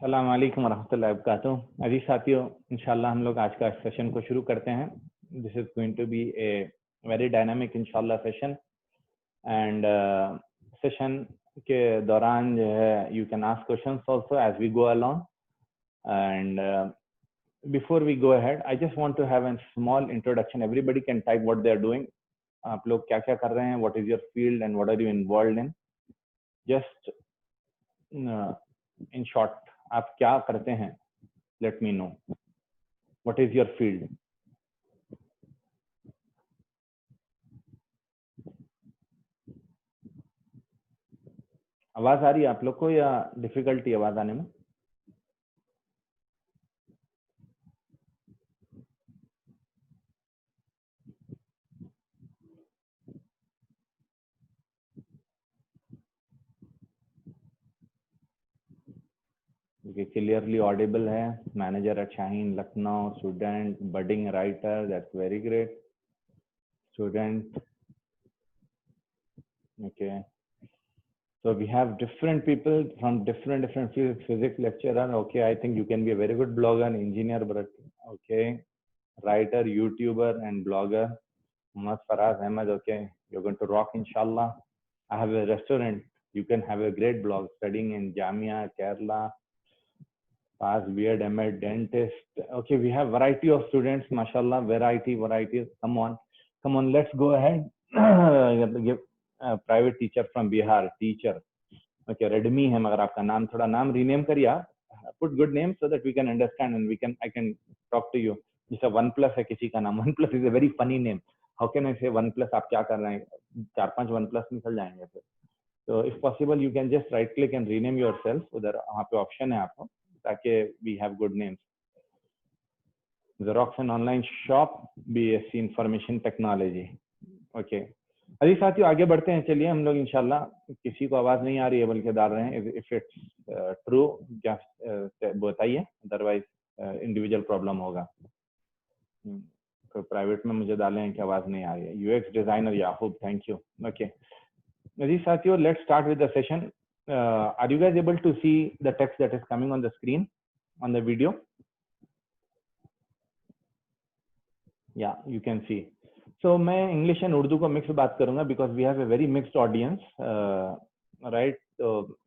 अस्सलाम वालेकुम रहमतुल्लाहि व बरकातुहू। अजीज साथियों, इंशाल्लाह हम लोग आज का सेशन को शुरू करते हैं। This is going to be a very dynamic इंशाल्लाह सेशन एंड सेशन के दौरान जो है you can ask questions also as we go along and before we go ahead I just want to have a small introduction. Everybody can type what they are doing. आप लोग क्या क्या कर रहे हैं, what is your field and what are you involved in. Just in short आप क्या करते हैं, let me know what is your field. आवाज आ रही है आप लोग को या डिफिकल्टी आवाज आने में? क्लियरली ऑडिबल है। Manager eight Shaheen Lucknow, student, budding writer, that's very great student. Okay, so we have different people from different fields. Physics lecturer, okay, I think you can be a very good blogger. Engineer, but okay, writer, YouTuber and blogger. Muhammad Faraz Ahmed, okay, you're going to rock inshallah. I have a restaurant, you can have a great blog. Studying in Jamia Kerala, pass B.Ed, M.Ed, dentist. Okay, we have variety of students, mashallah. Variety. Come on, let's go ahead. Give private teacher from Bihar, teacher. Okay, Redmi है मगर आपका नाम थोड़ा नाम rename करिए। Put good name so that we can understand and I can talk to you. जैसे one plus है किसी का नाम, one plus is a very funny name. How can I say one plus? आप क्या कर रहे हैं? 4-5 वन प्लस निकल जाएंगे फिर। तो if possible you can just right click and rename yourself. उधर वहाँ पे ऑप्शन है आपको, ताकि we have good names. Xerox and online shop, BSc information technology. Okay अभी साथियों आगे बढ़ते हैं। चलिए हम लोग इंशाल्लाह, किसी को आवाज नहीं आ रही है बल्कि डाल रहे हैं। इफ इट्स ट्रू क्या बताइए, अदरवाइज इंडिविजुअल प्रॉब्लम होगा। तो प्राइवेट में मुझे डालें कि आवाज नहीं आ रही है। UX designer Yakub, thank you. Okay जी साथियों, let's start with the session. Are you guys able to see the text that is coming on the screen on the video? Yeah you can see. So मैं English and Urdu को mix बात करूंगा because we have a very mixed audience, right.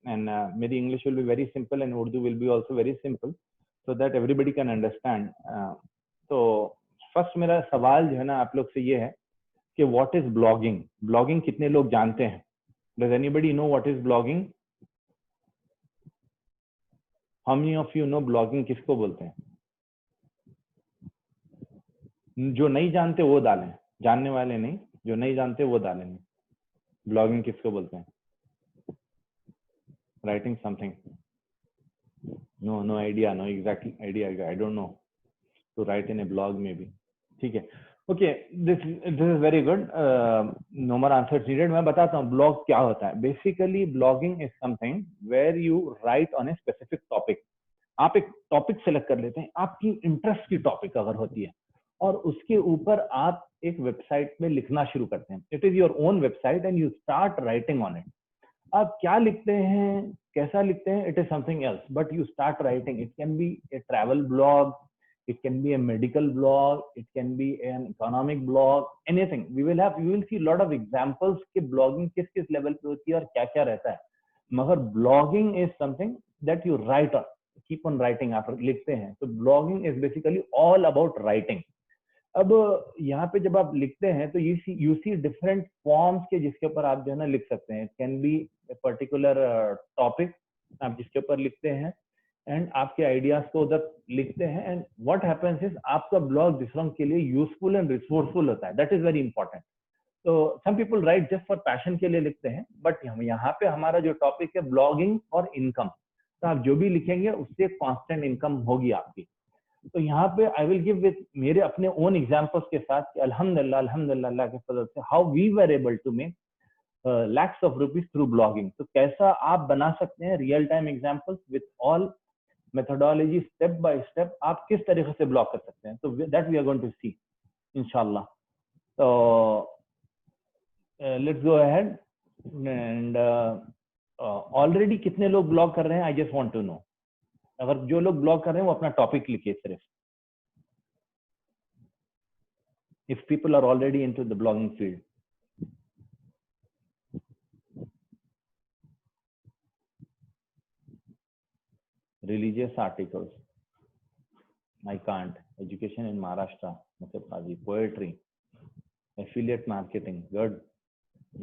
And मेरी English will be very simple and Urdu will be also very simple so that everybody can understand. तो first मेरा सवाल जो है ना आप लोग से ये है कि व्हाट इज ब्लॉगिंग? ब्लॉगिंग कितने लोग जानते हैं? Does anybody know what is blogging? How many of you know blogging किसको बोलते हैं? जो नहीं जानते वो डालें, जानने वाले नहीं, जो नहीं जानते वो डालेंगे। ब्लॉगिंग किसको बोलते हैं? Writing something, no idea, no exact idea, I don't know to write in a blog maybe। ठीक है, okay, this is very good, no more answers needed। मैं बताता हूँ ब्लॉग क्या होता है। Basically blogging is something where you write on a specific topic. आप एक टॉपिक सेलेक्ट कर लेते हैं, आपकी इंटरेस्ट की टॉपिक अगर होती है, और उसके ऊपर आप एक वेबसाइट में लिखना शुरू करते हैं। It is your own website and you start writing on it. आप क्या लिखते हैं, कैसा लिखते हैं, it is something else, but you start writing. It can be a travel blog, it can be a medical blog, it can be an economic blog, anything. We will see lot of examples कि blogging किस किस level पे होती है और क्या क्या रहता है। मगर blogging is something that you write on, keep on writing. आप लिखते हैं तो blogging is basically all about writing. अब यहाँ पे जब आप लिखते हैं तो यू सी डिफरेंट फॉर्म्स के जिसके ऊपर आप जो है ना लिख सकते हैं। It can be a particular topic आप जिसके ऊपर लिखते हैं एंड आपके आइडियाज को उधर लिखते हैं। एंड व्हाट हैपेंस इज आपका ब्लॉग दूसरों के लिए यूजफुल एंड रिसोर्सफुल होता है। That is very important. तो some people write just for passion के लिए लिखते हैं, बट यहाँ पे हमारा जो टॉपिक है ब्लॉगिंग और इनकम, तो आप जो भी लिखेंगे उससे कांस्टेंट इनकम होगी आपकी। तो यहाँ पे आई विल गिव विद मेरे अपने ओन एग्जांपल्स के साथ कि अल्हम्दुलिल्लाह के फजल से how we were able to make lakhs of rupees through blogging। तो कैसा आप बना सकते हैं real time examples with all methodology, step by step आप किस तरीके से ब्लॉग कर सकते हैं। तो that we are going to see इंशाल्लाह। तो let's go ahead and already कितने लोग ब्लॉग कर रहे हैं? I just want to know. अगर जो लोग ब्लॉग कर रहे हैं वो अपना टॉपिक लिखिए सिर्फ. If people are already into the blogging field. Religious articles. I can't. Education in Maharashtra. Poetry. Affiliate marketing. Good.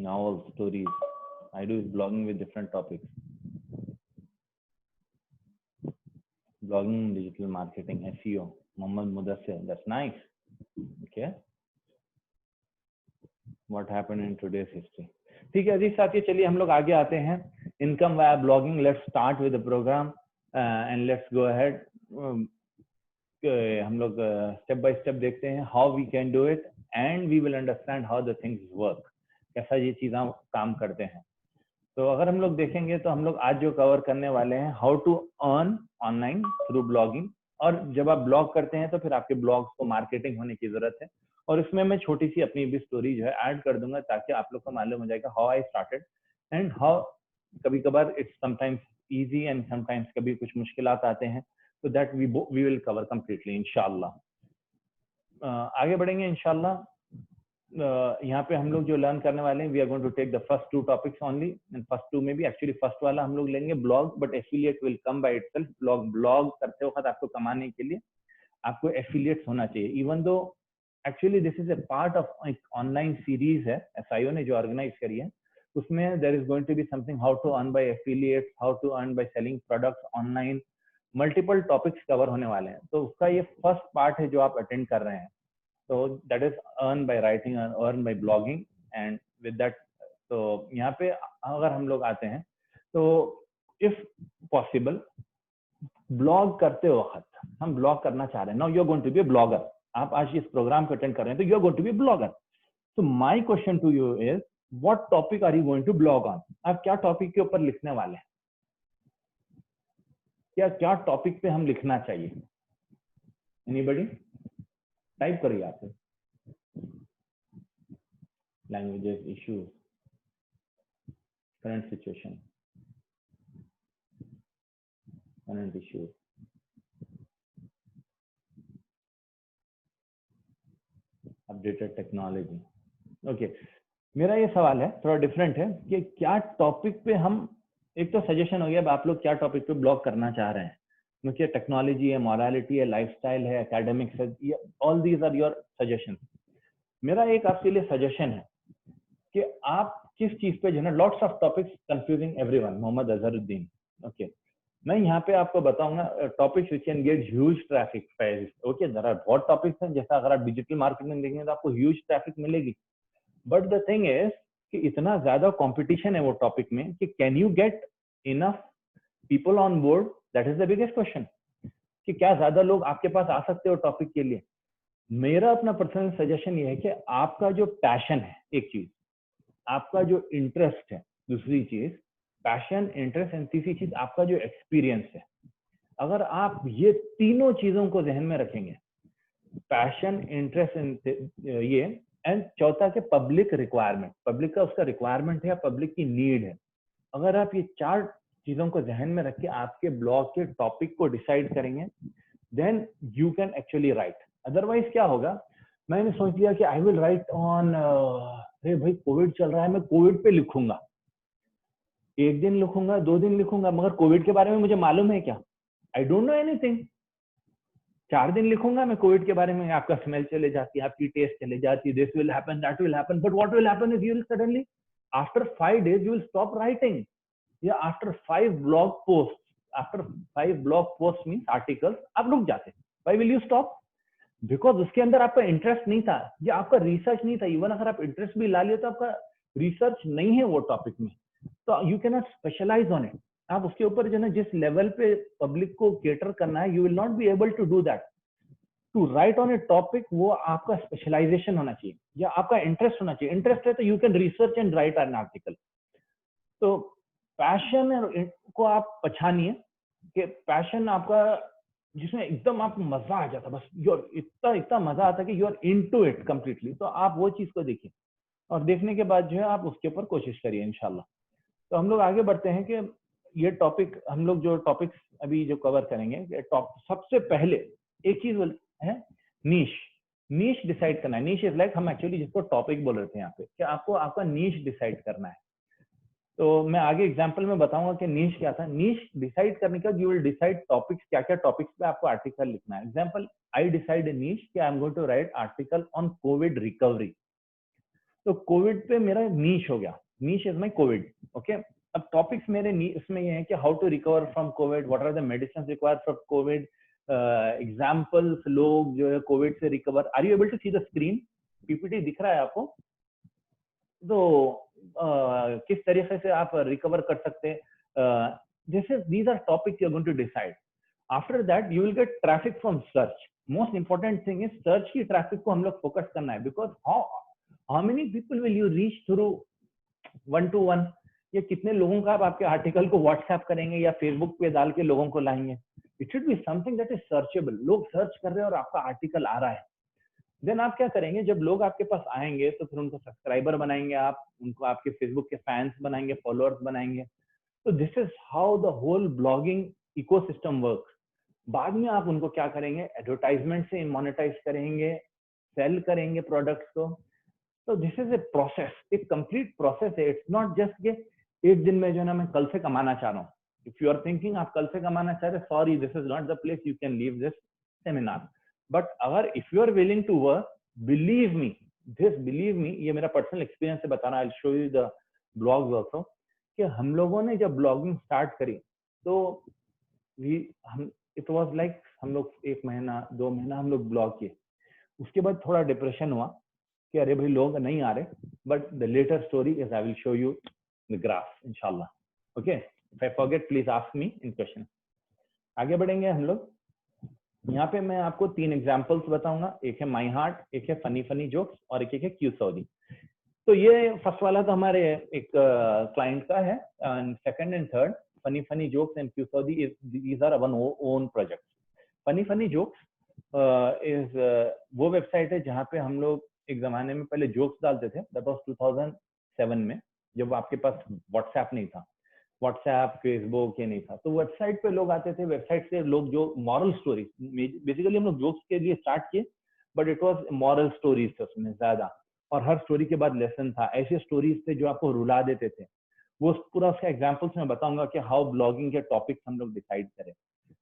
Novels, stories. I do blogging with different topics. Blogging, digital marketing, SEO. Mohammad Mudassir. That's nice. Okay. What happened in today's history? ठीक है जी साथियों, चलिए हम लोग आगे आते हैं. Income via blogging. Let's start with the program and let's go ahead. हम लोग स्टेप बाय स्टेप देखते हैं how we can do it and we will understand how the things work, कैसा ये चीज़ें काम करते हैं. तो अगर हम लोग देखेंगे तो हम लोग आज जो कवर करने वाले हैं how to earn online through blogging. और जब आप ब्लॉग करते हैं तो फिर आपके ब्लॉग्स को मार्केटिंग होने की जरूरत है. और इसमें मैं छोटी सी अपनी भी स्टोरी जो है ऐड कर दूंगा ताकि आप लोग को मालूम हो जाएगा how I started and how कभी कभार it's sometimes easy and sometimes कभी कुछ मुश्किलात आते हैं. तो that we will cover completely इंशाल्लाह. आगे बढ़ेंगे इंशाल्लाह. यहाँ पे हम लोग जो लर्न करने वाले हैं we are going to take the first 2 topics only. And first 2 में भी एक्चुअली फर्स्ट वाला हम लोग लेंगे blog, but affiliate will come by itself. Blog करते वक्त आपको कमाने के लिए आपको एफिलिएट्स होना चाहिए. Even though actually this is a part of एक ऑनलाइन सीरीज है एसआईओ ने जो ऑर्गेनाइज करी है. उसमें there is going to be something how to earn by affiliates, how to earn by selling products online. Multiple topics cover होने वाले हैं. तो उसका ये फर्स्ट पार्ट है जो आप अटेंड कर रहे हैं. So that is earn by writing and earn by blogging and with that. तो यहाँ पे अगर हम लोग आते हैं तो if possible ब्लॉग करते वक्त हम ब्लॉग करना चाह रहे हैं. Now you are going to be a blogger. आप आज इस प्रोग्राम को अटेंड कर रहे हैं तो you are going to be a blogger. तो my question to you is what topic are you going to blog on. आप क्या टॉपिक के ऊपर लिखने वाले हैं, क्या टॉपिक पे हम लिखना चाहिए. एनीबॉडी टाइप करिए आप. Languages, issues, current situation, current issues. Updated technology. Okay, मेरा ये सवाल है थोड़ा डिफरेंट है कि क्या टॉपिक पे हम, एक तो सजेशन हो गया अब आप लोग क्या टॉपिक पे ब्लॉग करना चाह रहे हैं. क्योंकि टेक्नोलॉजी है, मॉरलिटी है, लाइफस्टाइल है, एकेडमिक्स है, all these are your suggestion. मेरा एक आपके लिए सजेशन है कि आप किस चीज पे जो है ना, lots of topics confusing everyone. Mohammad Azharuddin. Okay, मैं यहाँ पे आपको बताऊंगा topics which can get huge traffic. Okay, there are बहुत टॉपिक्स हैं. जैसा अगर आप डिजिटल मार्केटिंग देखेंगे तो आपको ह्यूज ट्रैफिक मिलेगी. बट द थिंग इज कि इतना ज्यादा कंपटीशन है वो टॉपिक में कि can you get enough people on board. That is the biggest question कि क्या ज्यादा लोग आपके पास आ सकते हो टॉपिक के लिए. मेरा अपना पर्सनल सजेशन ये है कि आपका जो पैशन है एक चीज, आपका जो इंटरेस्ट है दूसरी चीज, पैशन, इंटरेस्ट एंड तीसरी चीज आपका जो एक्सपीरियंस है. अगर आप ये तीनों चीजों को ध्यान में रखेंगे, पैशन, इंटरेस्ट एंड ये, एंड चौथा के पब्लिक रिक्वायरमेंट, पब्लिक का उसका रिक्वायरमेंट है या पब्लिक की नीड है. अगर आप ये 4 चीजों को ध्यान में रख के आपके ब्लॉग के टॉपिक को डिसाइड करेंगे then you can actually write. Otherwise क्या होगा, मैंने सोच लिया कि आई विल राइट ऑन, अरे भाई कोविड चल रहा है, मैं कोविड पे लिखूंगा. 1 दिन लिखूंगा, 2 दिन लिखूंगा, मगर कोविड के बारे में मुझे मालूम है क्या? आई डोंट नो एनीथिंग. 4 दिन लिखूंगा मैं कोविड के बारे में, आपका स्मेल चले जाती है, आपकी टेस्ट चले जाती है, this will happen, that will happen. But what will happen is you will suddenly after 5 days you will stop writing. या after 5 blog posts, after 5 blog posts means articles, आप रुक जाते. Why will you stop? Because उसके अंदर आपका interest नहीं था या आपका रिसर्च नहीं था. इवन अगर आप इंटरेस्ट भी ला लिया तो आपका रिसर्च नहीं है वो टॉपिक में, तो you can not specialise on it. आप उसके ऊपर जो है ना, जिस लेवल पे पब्लिक को केटर करना है, you will not be able to do that. To write on a topic वो आपका स्पेशलाइजेशन होना चाहिए या आपका इंटरेस्ट होना चाहिए. इंटरेस्ट है तो you can research and right an article. तो पैशन को आप पहचानिए कि पैशन आपका जिसमें एकदम आपको मजा आ जाता, बस योर इतना मजा आता कि you are into it completely. तो आप वो चीज को देखिए और देखने के बाद जो है आप उसके ऊपर कोशिश करिए इंशाल्लाह. तो हम लोग आगे बढ़ते हैं कि ये टॉपिक हम लोग जो टॉपिक्स अभी जो कवर करेंगे, सबसे पहले एक चीज है नीश। नीश डिसाइड करना है। नीश इज लाइक हम एक्चुअली जिसको टॉपिक बोल रहे थे यहाँ पे, कि आपको आपका नीश डिसाइड करना है। तो मैं आगे एग्जांपल में बताऊंगा कि नीश क्या था। नीश डिसाइड करने का, यू विल डिसाइड टॉपिक्स, क्या क्या टॉपिक्स पे आपको आर्टिकल लिखना है। एग्जांपल, आई डिसाइड नीश कि I am going to write article on covid recovery. तो कोविड पे मेरा नीश हो गया, niche is my covid. Okay, अब टॉपिक्स मेरे इसमें ये है कि how to recover from covid, what are the medicine required for covid, examples, लोग जो है कोविड से recover. Are you able to see the screen? PPT दिख रहा है आपको? तो किस तरीके से आप रिकवर कर सकते हैं, these are topics you're going to decide. After that you will get traffic from search. Most important thing is search की traffic को हम लोग focus करना है, because how many people will you reach through one to one? या कितने लोगों का आप आपके आर्टिकल को व्हाट्सएप करेंगे या फेसबुक पे डाल के लोगों को लाएंगे? It should be something that is searchable. लोग सर्च कर रहे हैं और आपका आर्टिकल आ रहा है। देन आप क्या करेंगे, जब लोग आपके पास आएंगे तो फिर उनको सब्सक्राइबर बनाएंगे, आप उनको आपके फेसबुक के फैंस बनाएंगे, फॉलोअर्स बनाएंगे। तो this is how the whole blogging ecosystem work. बाद में आप उनको क्या करेंगे, एडवर्टाइजमेंट से मोनेटाइज करेंगे, सेल करेंगे प्रोडक्ट्स को। तो दिस इज ए प्रोसेस, एक कंप्लीट प्रोसेस है। इट्स नॉट जस्ट के एक दिन में जो है ना मैं कल से कमाना चाह रहा हूँ। इफ यू आर थिंकिंग आप कल से कमाना चाह रहे, sorry, this is not the place, you can leave this seminar. But अगर if you are willing to work, believe me, ये मेरा पर्सनल एक्सपीरियंस से बता रहा हूं, I show you the blogs also, कि हम लोगों ने जब ब्लॉगिंग स्टार्ट करी तो इट वाज लाइक हम लोग 1 महीना 2 महीना हम लोग ब्लॉग किए। उसके बाद थोड़ा डिप्रेशन हुआ कि अरे भाई लोग नहीं आ रहे। But the later story is I will show you the graph इंशाल्लाह। Okay, if I forget please ask me in question. आगे बढ़ेंगे हम लोग। यहाँ पे मैं आपको 3 एग्जांपल्स बताऊंगा। एक है माई हार्ट, एक है फनी फनी जोक्स और एक है क्यू सऊदी। तो ये फर्स्ट वाला तो हमारे एक क्लाइंट का है, and second and third funny funny jokes and Q Saudi is these are our own projects. Funny funny jokes is वो वेबसाइट है जहाँ पे हम लोग एक जमाने में पहले जोक्स डालते थे। दैट वाज 2007 में, जब आपके पास व्हाट्सएप नहीं था, व्हाट्सएप फेसबुक ये नहीं था। तो वेबसाइट पे लोग आते थे, वेबसाइट से लोग जो मॉरल स्टोरी, बेसिकली हम लोग जोक्स के लिए स्टार्ट किए, but it was moral stories थे उसमें ज्यादा, और हर स्टोरी के बाद लेसन था। ऐसे स्टोरीज थे जो आपको रुला देते थे। वो पूरा उसका एग्जांपल्स मैं बताऊंगा कि हाउ ब्लॉगिंग के टॉपिक्स हम लोग डिसाइड करें।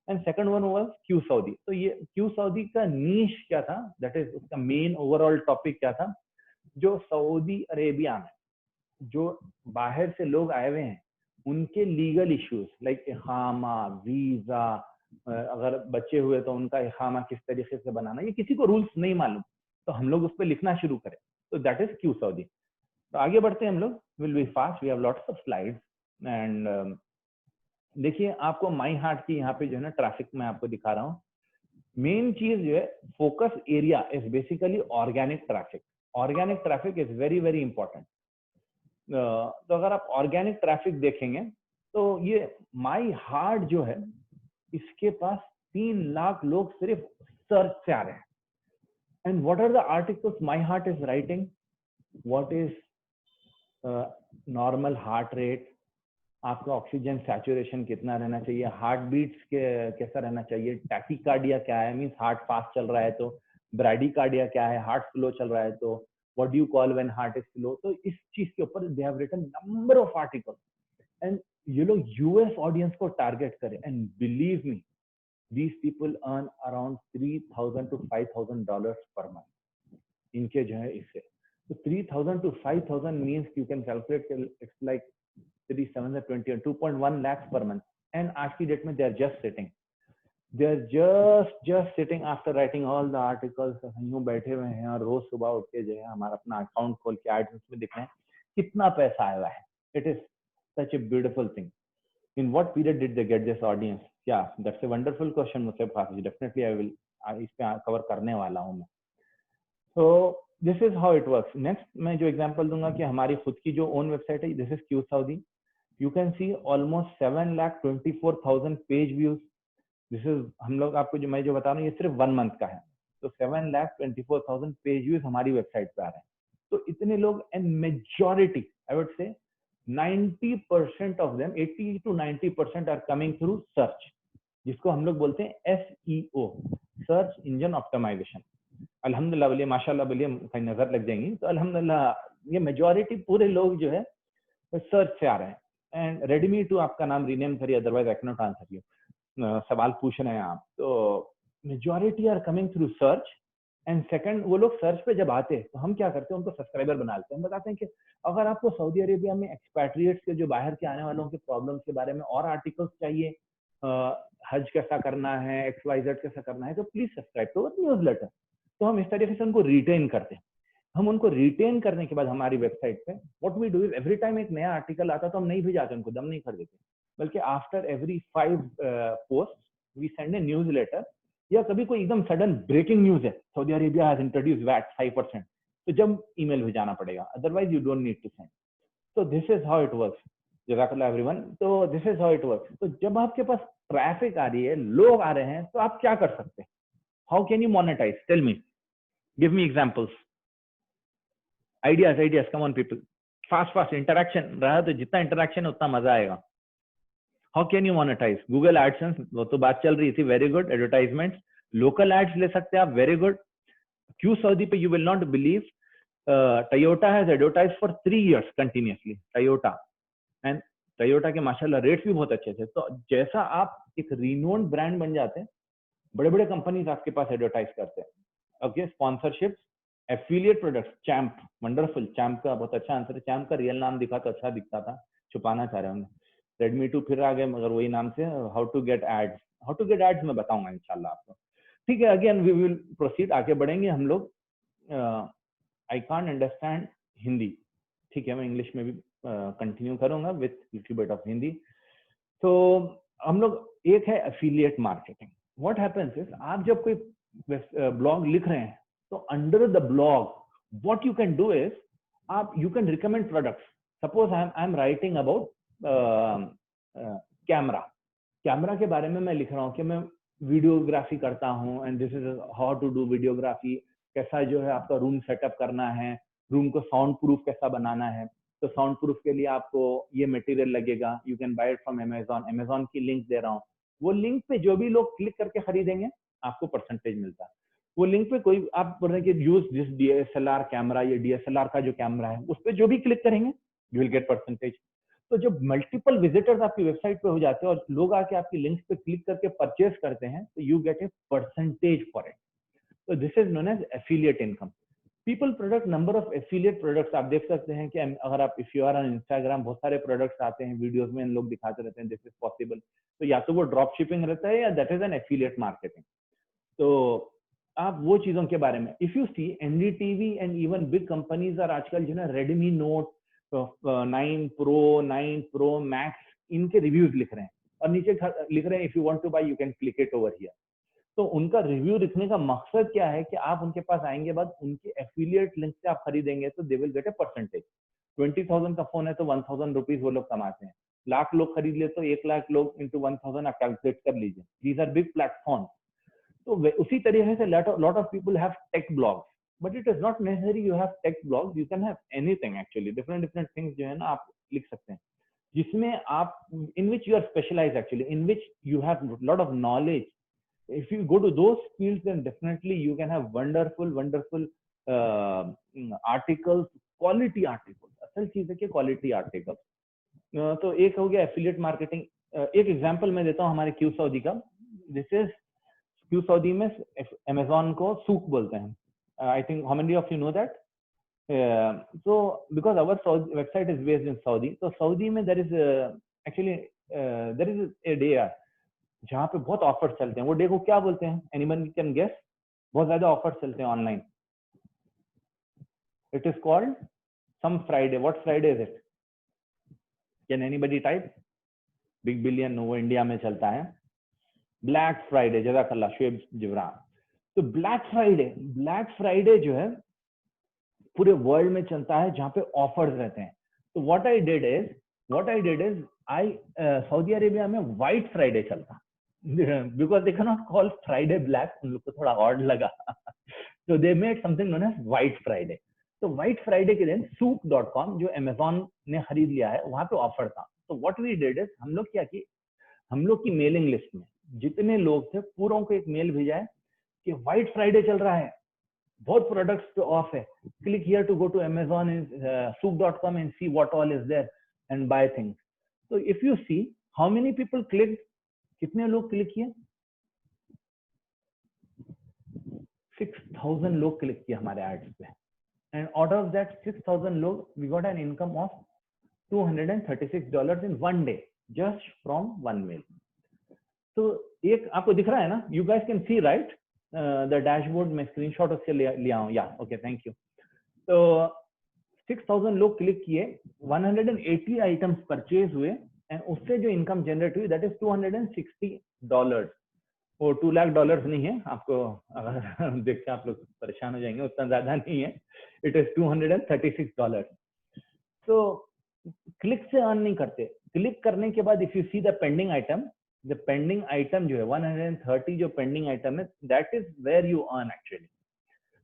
And second one was Q Saudi. तो ये क्यू सऊदी का नीश क्या था, दैट इज उसका मेन ओवरऑल टॉपिक क्या था, जो सऊदी अरेबिया में जो बाहर से लोग आए हुए हैं उनके लीगल इश्यूज लाइक इकामा, वीजा, अगर बच्चे हुए तो उनका इकामा किस तरीके से बनाना, ये किसी को रूल्स नहीं मालूम, तो हम लोग उस पर लिखना शुरू करें। तो दैट इज क्यू सऊदी। तो आगे बढ़ते हैं हम लोग, will be fast, we have lots of slides. And देखिए आपको माई हार्ट की यहाँ पे जो है ना ट्रैफिक में आपको दिखा रहा हूँ। मेन चीज जो है, focus area is basically organic traffic. Organic traffic is very very important. तो अगर आप ऑर्गेनिक ट्रैफिक देखेंगे तो ये माई हार्ट जो है, इसके पास 3 लाख लोग सिर्फ सर्च से आ रहे हैं। And what are the articles my heart is writing, what is normal heart rate, आपका ऑक्सीजन सैचुरेशन कितना रहना चाहिए, हार्ट बीट्स कैसा रहना चाहिए, टैकीकार्डिया क्या है, मींस हार्ट फास्ट चल रहा है तो, ब्राडीकार्डिया क्या है, हार्ट स्लो चल रहा है तो, what do you call when heart is slow. तो इस चीज के ऊपर they have written number of articles. And ये लोग यूएस ऑडियंस को टारगेट करें, and believe me these people earn around $3,000 to $5,000 per month इनके जो है इससे। तो 3,000 to 5,000 means you can calculate it's like 3 7 20 2.1 lakhs per month। and आज की डेट में they are just sitting after writing all the articles, यूं बैठे हुए हैं और रोज सुबह उठ के जो है हमारा अपना अकाउंट खोल के एड्स में दिख रहे हैं कितना पैसा आया हुआ है। It is such a beautiful thing. In what period did they get this audience? Yeah, that's a wonderful question, Musab Hafiz. Definitely, I will इस पे कवर करने वाला हूँ मैं। So this is how it works. Next, मैं जो example दूंगा कि हमारी खुद की जो ओन वेबसाइट है, this is Q Saudi. You can see almost 7,24,000 page views. This is हम लोग आपको जो मैं जो बता रहा हूँ ये सिर्फ 1 month का है। तो 7,24,000 page views हमारी वेबसाइट पे आ रहे हैं। तो इतने लोग, and majority I would say 90% of them, 80 to 90% are coming through search, जिसको हम लोग बोलते हैं SEO, सर्च इंजन ऑप्टिमाइजेशन। अल्हम्दुलिल्लाह बोलिए, माशाल्लाह बोलिए, कहीं नजर लग जाएंगी तो अल्हम्दुलिल्लाह ये मेजॉरिटी पूरे लोग जो है सर्च से आ रहे हैं। एंड रेडमी टू आपका नाम रीनेम करिए, otherwise I can not answer you. सवाल पूछ रहे हैं आप, तो majority are coming through search. And second, वो लोग सर्च पे जब आते हैं तो हम क्या करते हैं, उनको सब्सक्राइबर बना लेते हैं। हम बताते हैं कि अगर आपको सऊदी अरेबिया में एक्सपैट्रिएट्स के, जो बाहर के आने वालों के प्रॉब्लम्स के बारे में और आर्टिकल्स चाहिए, हज कैसा करना है, XYZ कैसा करना है, तो please subscribe to our newsletter. तो हम इस तरीके से उनको रिटेन करते हैं। हम उनको रिटेन करने के बाद हमारी वेबसाइट पे what we do is, every time एक नया आर्टिकल आता तो हम नहीं भेजाते उनको, दम नहीं कर देते, बल्कि after every 5 post we send a newsletter. या कभी कोई एकदम सडन ब्रेकिंग न्यूज है, Saudi Arabia has introduced VAT 5%, तो जब ईमेल भेजाना पड़ेगा, otherwise you don't need to send. तो this is how it works. जज़ाकल्लाह एवरीवन। तो this is how it works. तो जब आपके पास ट्रैफिक आ रही है, लोग आ रहे हैं, तो आप क्या कर सकते हैं? How can you monetise? Tell me, give me examples, ideas, come on people, fast interaction रहा तो जितना इंटरेक्शन है उतना मजा आएगा। How can you monetise? Google AdSense, वो तो बात चल रही थी, very good. Advertisement, local ads ले सकते हैं आप, वेरी गुड। क्यों सऊदी पे, you will not believe, Toyota has advertised for 3 years continuously, Toyota. And Toyota के माशाल्लाह रेट्स भी बहुत अच्छे थे। तो जैसा आप एक रिनोन्ड ब्रांड बन जाते हैं, बड़े बड़े कंपनीज आपके पास एडवर्टाइज करते हैं। Okay, sponsorship, affiliate products, champ, wonderful, champ का बहुत अच्छा आंसर है। चैम्प का रियल नाम दिखा तो अच्छा दिखता था, छुपाना चाह रहे हैं हमने। रेडमी 2 फिर आ गए मगर वही नाम से। हाउ टू गेट एड्स मैं बताऊंगा इंशाल्लाह आपको। ठीक है, अगेन वी विल प्रोसीड, आगे बढ़ेंगे हम लोग। आई कांट अंडरस्टैंड हिंदी, ठीक है, मैं इंग्लिश में भी कंटिन्यू करूंगा with little bit of Hindi. तो हम लोग, एक है affiliate marketing. What happens is, आप जब कोई ब्लॉग लिख रहे हैं तो under the blog what you can do is, आप you can recommend products. Suppose I am writing about camera के बारे में मैं लिख रहा हूँ कि मैं वीडियोग्राफी करता हूँ and this is how to do videography, कैसा जो है आपका रूम सेटअप करना है, रूम को साउंड प्रूफ कैसा बनाना है। तो साउंड प्रूफ के लिए आपको ये मटेरियल लगेगा, you can buy it from Amazon की लिंक दे रहा हूँ। वो लिंक पे जो भी लोग क्लिक करके खरीदेंगे आपको परसेंटेज मिलता है। वो लिंक पे कोई आप बोल रहे हैं कि यूज दिस DSLR कैमरा, ये DSLR का जो कैमरा है उस पर जो भी क्लिक करेंगे यू विल गेट परसेंटेज। तो जब मल्टीपल विजिटर्स आपकी वेबसाइट पे हो जाते हैं और लोग आके आपकी लिंक पे क्लिक करके परचेज करते हैं, तो you get a percentage for it. तो this is known as affiliate income. People product, number of affiliate products आप देख सकते हैं कि अगर आप, if you are on Instagram, बहुत सारे प्रोडक्ट्स आते हैं वीडियोस में, लोग दिखाते रहते हैं दिस इज पॉसिबल। तो या तो वो ड्रॉप शिपिंग रहता है या that is an affiliate marketing. तो आप वो चीजों के बारे में, if you see NDTV and even big companies are आजकल जो है Redmi note 9 Pro 9 Pro Max इनके रिव्यूज लिख रहे हैं और नीचे लिख रहे हैं if you want to buy you can click it over here. तो उनका रिव्यू लिखने का मकसद क्या है कि आप उनके पास आएंगे, बाद उनके एफिलिएट लिंक से आप खरीदेंगे तो they will get a percentage. 20,000 का फोन है तो 1,000 रुपीज वो लोग कमाते हैं। लाख लोग खरीद ले तो 1 लाख लोग इंटू 1,000 आप कैलकुलेट कर लीजिए। These are big platform. तो उसी तरीके से lot of people have tech blogs, but it is not necessary you have tech blogs, you can have anything actually. Different things जो है ना आप लिख सकते हैं, जिसमें आप, in which you are specialise actually, in which you have lot of knowledge. if you go to those fields then definitely you can have wonderful articles, quality articles। असल चीज है कि क्वालिटी आर्टिकल। तो एक हो गया एफिलिएट मार्केटिंग। एक example मैं देता हूँ हमारे क्यू सऊदी का। दिस इज क्यू सऊदी में अमेजोन को सूक बोलते हैं। I think how many of you know that. so because our website is based in Saudi, तो सऊदी में there is actually there is a day जहाँ पे बहुत ऑफर्स चलते हैं। वो डे को क्या बोलते हैं? Anyone can guess? बहुत ज्यादा ऑफर्स चलते हैं online. It is called some Friday. What Friday is it? Can anybody type? Big billion, वो इंडिया में चलता है। ब्लैक फ्राइडे, जज़ाकल्लाह शुएब जिब्रान। तो ब्लैक फ्राइडे जो है पूरे वर्ल्ड में चलता है, जहाँ पे ऑफर्स रहते हैं। तो what I did is I Saudi Arabia में व्हाइट फ्राइडे चलता, because they cannot call Friday black, उन लोग को थोड़ा ऑड लगा, so they made something known as White Friday। तो व्हाइट फ्राइडे के दिन souq.com जो अमेजोन ने खरीद लिया है वहां पे ऑफर था। तो व्हाट वी डिड इज, हम लोग क्या किए, हम लोग की मेलिंग लिस्ट में जितने लोग थे पूरों को एक मेल भेजा है कि व्हाइट फ्राइडे चल रहा है, बहुत प्रोडक्ट्स पे ऑफ है, click here to go to Amazon souq.com and see what all is there and buy things. तो if you see how many people click, कितने लोग क्लिक किए, 6000 लोग क्लिक किए हमारे एड्स पे, एंड आउट ऑफ दैट 6000 लोग we got an income of $236 in one day just from one mail. तो एक आपको दिख रहा है ना, you guys can see right the dashboard में स्क्रीनशॉट उससे लिया हूं, या ओके थैंक यू। तो 6000 लोग क्लिक किए, 180 आइटम्स परचेज हुए, एंड उससे जो इनकम जनरेट हुई दैट इज $260। वो $2 लाख नहीं है, आपको अगर देख के आप लोग परेशान हो जाएंगे, उतना ज्यादा नहीं है, इट इज $236। तो क्लिक से अर्न नहीं करते, क्लिक करने के बाद if you see the pending item, the pending item जो है 130 जो पेंडिंग आइटम है that is where you earn actually.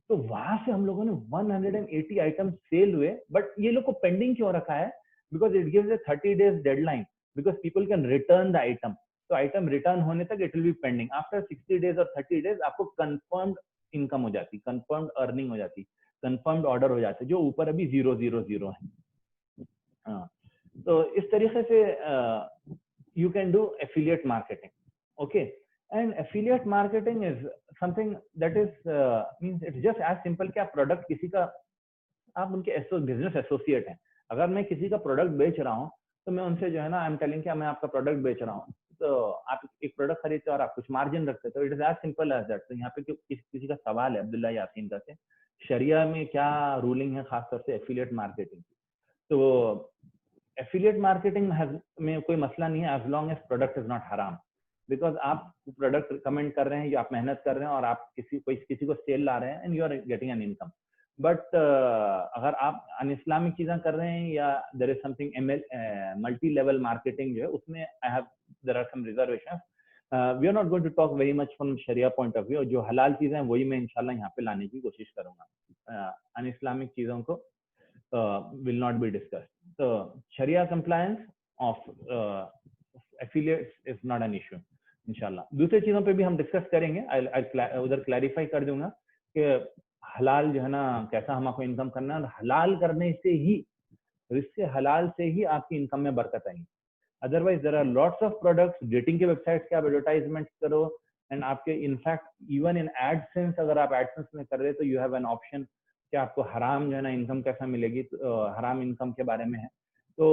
तो वहां से हम लोगों ने 180 आइटम सेल हुए, बट ये लोग को पेंडिंग क्यों रखा है, because it gives a 30 days deadline, because people can return the item. तो आइटम रिटर्न होने तक it will be pending, after 60 days और 30 days आपको कंफर्म्ड इनकम हो जाती, कंफर्म्ड अर्निंग हो जाती, कंफर्म्ड ऑर्डर हो जाते, जो ऊपर अभी 000 है। हाँ, तो इस तरीके से you can do affiliate marketing, okay? And affiliate marketing is something that is means it's just as simple कि आप प्रोडक्ट किसी का, आप उनके बिजनेस एसोसिएट हैं। अगर मैं किसी का प्रोडक्ट बेच रहा हूँ तो मैं उनसे जो है ना, आई एम टेलिंग कि मैं आपका प्रोडक्ट बेच रहा हूँ, तो आप एक प्रोडक्ट खरीदते हो और आप कुछ मार्जिन रखते हो, तो it is as simple as that. तो यहाँ पे किसी का सवाल है अब्दुल्ला यासीन का से, शरिया में क्या रूलिंग है खासतौर से एफिलिएट मार्केटिंग की। तो एफिलिएट मार्केटिंग में कोई मसला नहीं है as long as product is not हराम, बिकॉज आप प्रोडक्ट रिकमेंड कर रहे हैं या आप मेहनत कर रहे हैं और आप किसी को सेल ला रहे हैं and you are getting an income. But अगर आप अनइस्लामिक चीजें कर रहे हैं या there is something multi level marketing जो है, उसमें I have there are some reservations. We are not going to talk very much from sharia point of view. जो हलाल चीजें हैं वही मैं इंशाल्लाह यहाँ पे लाने की कोशिश करूंगा, अनइस्लामिक चीजों को will not be discussed. So Sharia compliance of affiliates is not an issue, इंशाल्लाह। दूसरी चीजों पे भी हम डिस्कस करेंगे, उधर क्लैरिफाई कर दूंगा कि हलाल जो है ना कैसा हमको इनकम करना है, और हलाल करने से ही, रिस्क हलाल से ही आपकी इनकम में बरकत आएगी। Otherwise there are lots of products, dating के वेबसाइट के आप एडवर्टाइजमेंट करो, एंड आपके इनफैक्ट इवन इन एडसेंस, अगर आप एडसेंस में कर रहे हो तो यू हैव एन ऑप्शन कि आपको हराम जो है ना इनकम कैसा मिलेगी, तो हराम इनकम के बारे में है। तो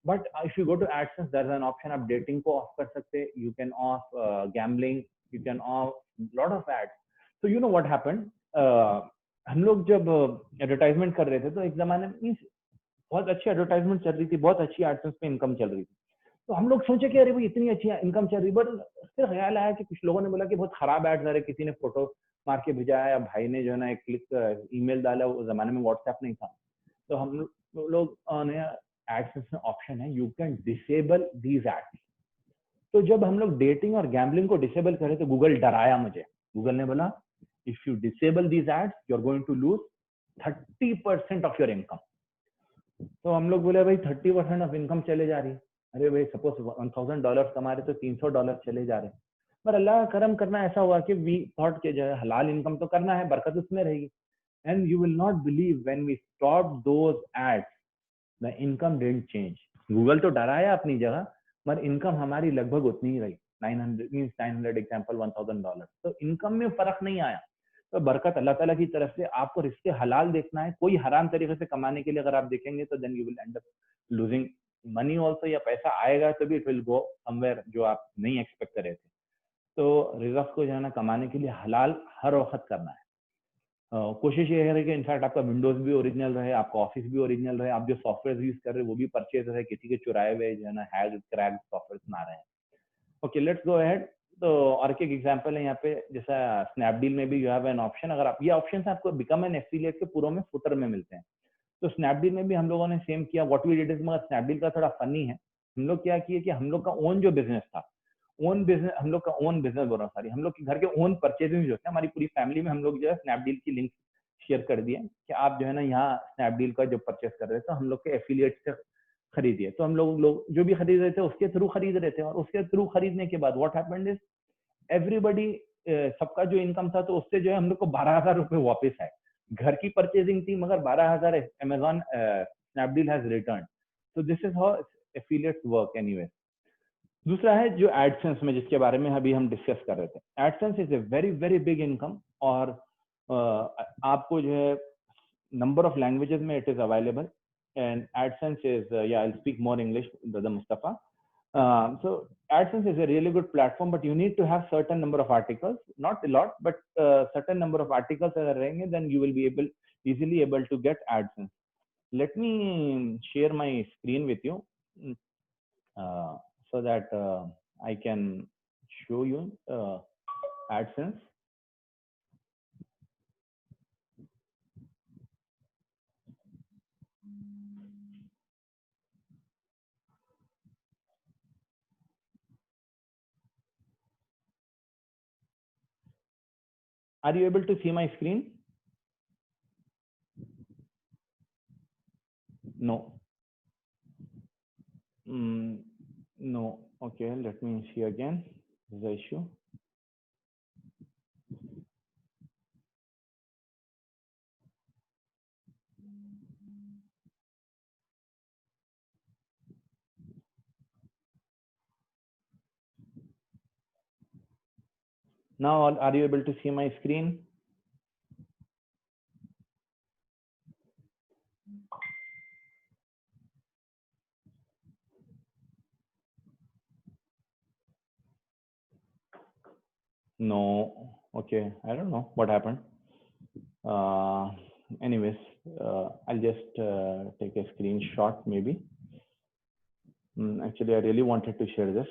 but if you go to AdSense there is an option, आप डेटिंग को ऑफ कर सकते, you can off gambling, you can off lot of ads. तो यू नो व्हाट हैपेंड, हम लोग जब एडवर्टाइजमेंट कर रहे थे तो एक जमाने में बहुत अच्छी एडवर्टाइजमेंट चल रही थी, बहुत अच्छी एडसेंस पे इनकम चल रही थी, तो हम लोग सोचे कि अरे भाई इतनी अच्छी इनकम चल रही, बट फिर ख्याल आया कि कुछ लोगों ने बोला कि बहुत खराब एड्स आ रहे, किसी ने फोटो मार के भेजा है, या भाई ने जो है ना एक क्लिक ईमेल डाला, उस जमाने में व्हाट्सएप नहीं था, तो हम लोग एडसेंस में ऑप्शन है, you can disable these ads. तो जब हम लोग डेटिंग और गैम्बलिंग को डिसेबल करे तो गूगल डराया मुझे, गूगल ने बोला if you disable these ads you are going to lose 30% of your income. तो हम लोग बोले भाई 30% ऑफ इनकम चले जा रही, अरे भाई सपोज $1000 कमा रहे तो $300 चले जा रहे, पर अल्लाह का करम करना ऐसा हुआ कि वी थॉट के जो है हलाल इनकम तो करना है, बरकत उसमें रहेगी, and you will not believe when we stop those ads the income didn't change. Google तो डराया अपनी जगह, मगर इनकम हमारी लगभग उतनी ही रही, 900 एग्जाम्पल $1000, तो इनकम में फर्क नहीं आया। तो बरकत अल्लाह ताला की तरफ से, आपको रिस्क हलाल देखना है, कोई हराम तरीके से कमाने के लिए अगर आप देखेंगे तो then you will end up losing money also, या पैसा आएगा तो भी इट विल गो समवेयर जो आप नहीं एक्सपेक्ट कर रहे थे। तो रिजल्ट को जो है ना कमाने के लिए हलाल हर वक्त करना है। कोशिश ये है कि इनफैक्ट आपका विंडोज भी ओरिजिनल रहे, आपका ऑफिस भी ओरिजिनल रहे, आप जो सॉफ्टवेयर यूज कर रहे हैं वो भी परचेज रहे, किसी के चुराए हुए जो है ना हैक क्रैक सॉफ्टवेयर ना रहे। Okay let's go ahead. तो और एक एग्जांपल है यहाँ पे, जैसा स्नैपडील में भी यू हैव एन ऑप्शन, अगर आप ये ऑप्शन आपको बिकम एन एफिलिएट के पूरों में फुटर में मिलते हैं, तो स्नैपडील में भी हम लोगों ने सेम किया, व्हाट वी डिड इज, मगर स्नैपडील का थोड़ा फनी है, हम लोग क्या किए कि हम लोग का ओन जो बिजनेस था, ओन बिजनेस, हम लोग का ओन बिजनेस बोल रहा हूँ, सॉरी, हम लोग के घर के ओन परचेजिंग जो थे, हमारी पूरी फैमिली में हम लोग जो है स्नैपडील की लिंक शेयर कर दिया कि आप जो है ना यहाँ स्नैपडील का जो परचेस कर रहे थे हम लोग के एफिलिएट से खरीदिए। तो हम लोग जो भी खरीद रहे थे उसके थ्रू खरीद रहे थे, और उसके थ्रू खरीदने के बाद व्हाट हैपेंड इज एवरीबडी, सबका जो इनकम था तो उससे जो है हम लोग को 12,000 रुपए वापस आए। घर की परचेजिंग थी मगर 12,000 Amazon Snapdeal has return. So this is how affiliates work anyway. दूसरा है जो एडसेंस में, जिसके बारे में अभी हम डिस्कस कर रहे थे। AdSense is a very very big income, और आपको जो है नंबर ऑफ लैंग्वेजेस में it is available, and AdSense is, या I speak more English brother Mustafa. So AdSense is a really good platform, but you need to have certain number of articles, not a lot, but certain number of articles अगर रहेंगे, then you will be easily able to get AdSense. Let me share my screen with you, so that I can show you AdSense. Are you able to see my screen? No. No. Okay, let me see again. This is the issue. Now, are you able to see my screen? No. Okay, I don't know what happened. Anyways, I'll just take a screenshot maybe. Actually, I really wanted to share this.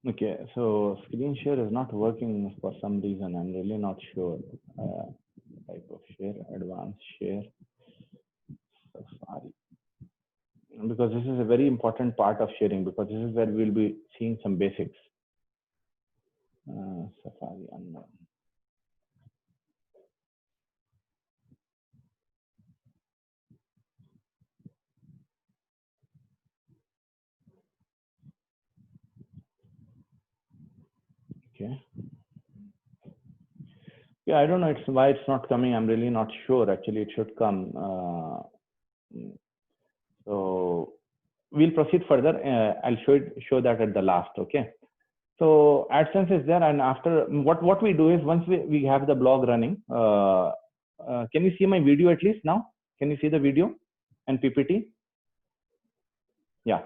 Okay, so screen share is not working for some reason. I'm really not sure. Type of share, advanced share, Safari. Because this is a very important part of sharing, because this is where we'll be seeing some basics. Safari unknown. Okay. Yeah, I don't know why it's not coming. I'm really not sure. Actually, it should come. So we'll proceed further. I'll show that at the last. Okay. So AdSense is there, and after what we do is, once we have the blog running, can you see my video at least now? Can you see the video and PPT? Yeah.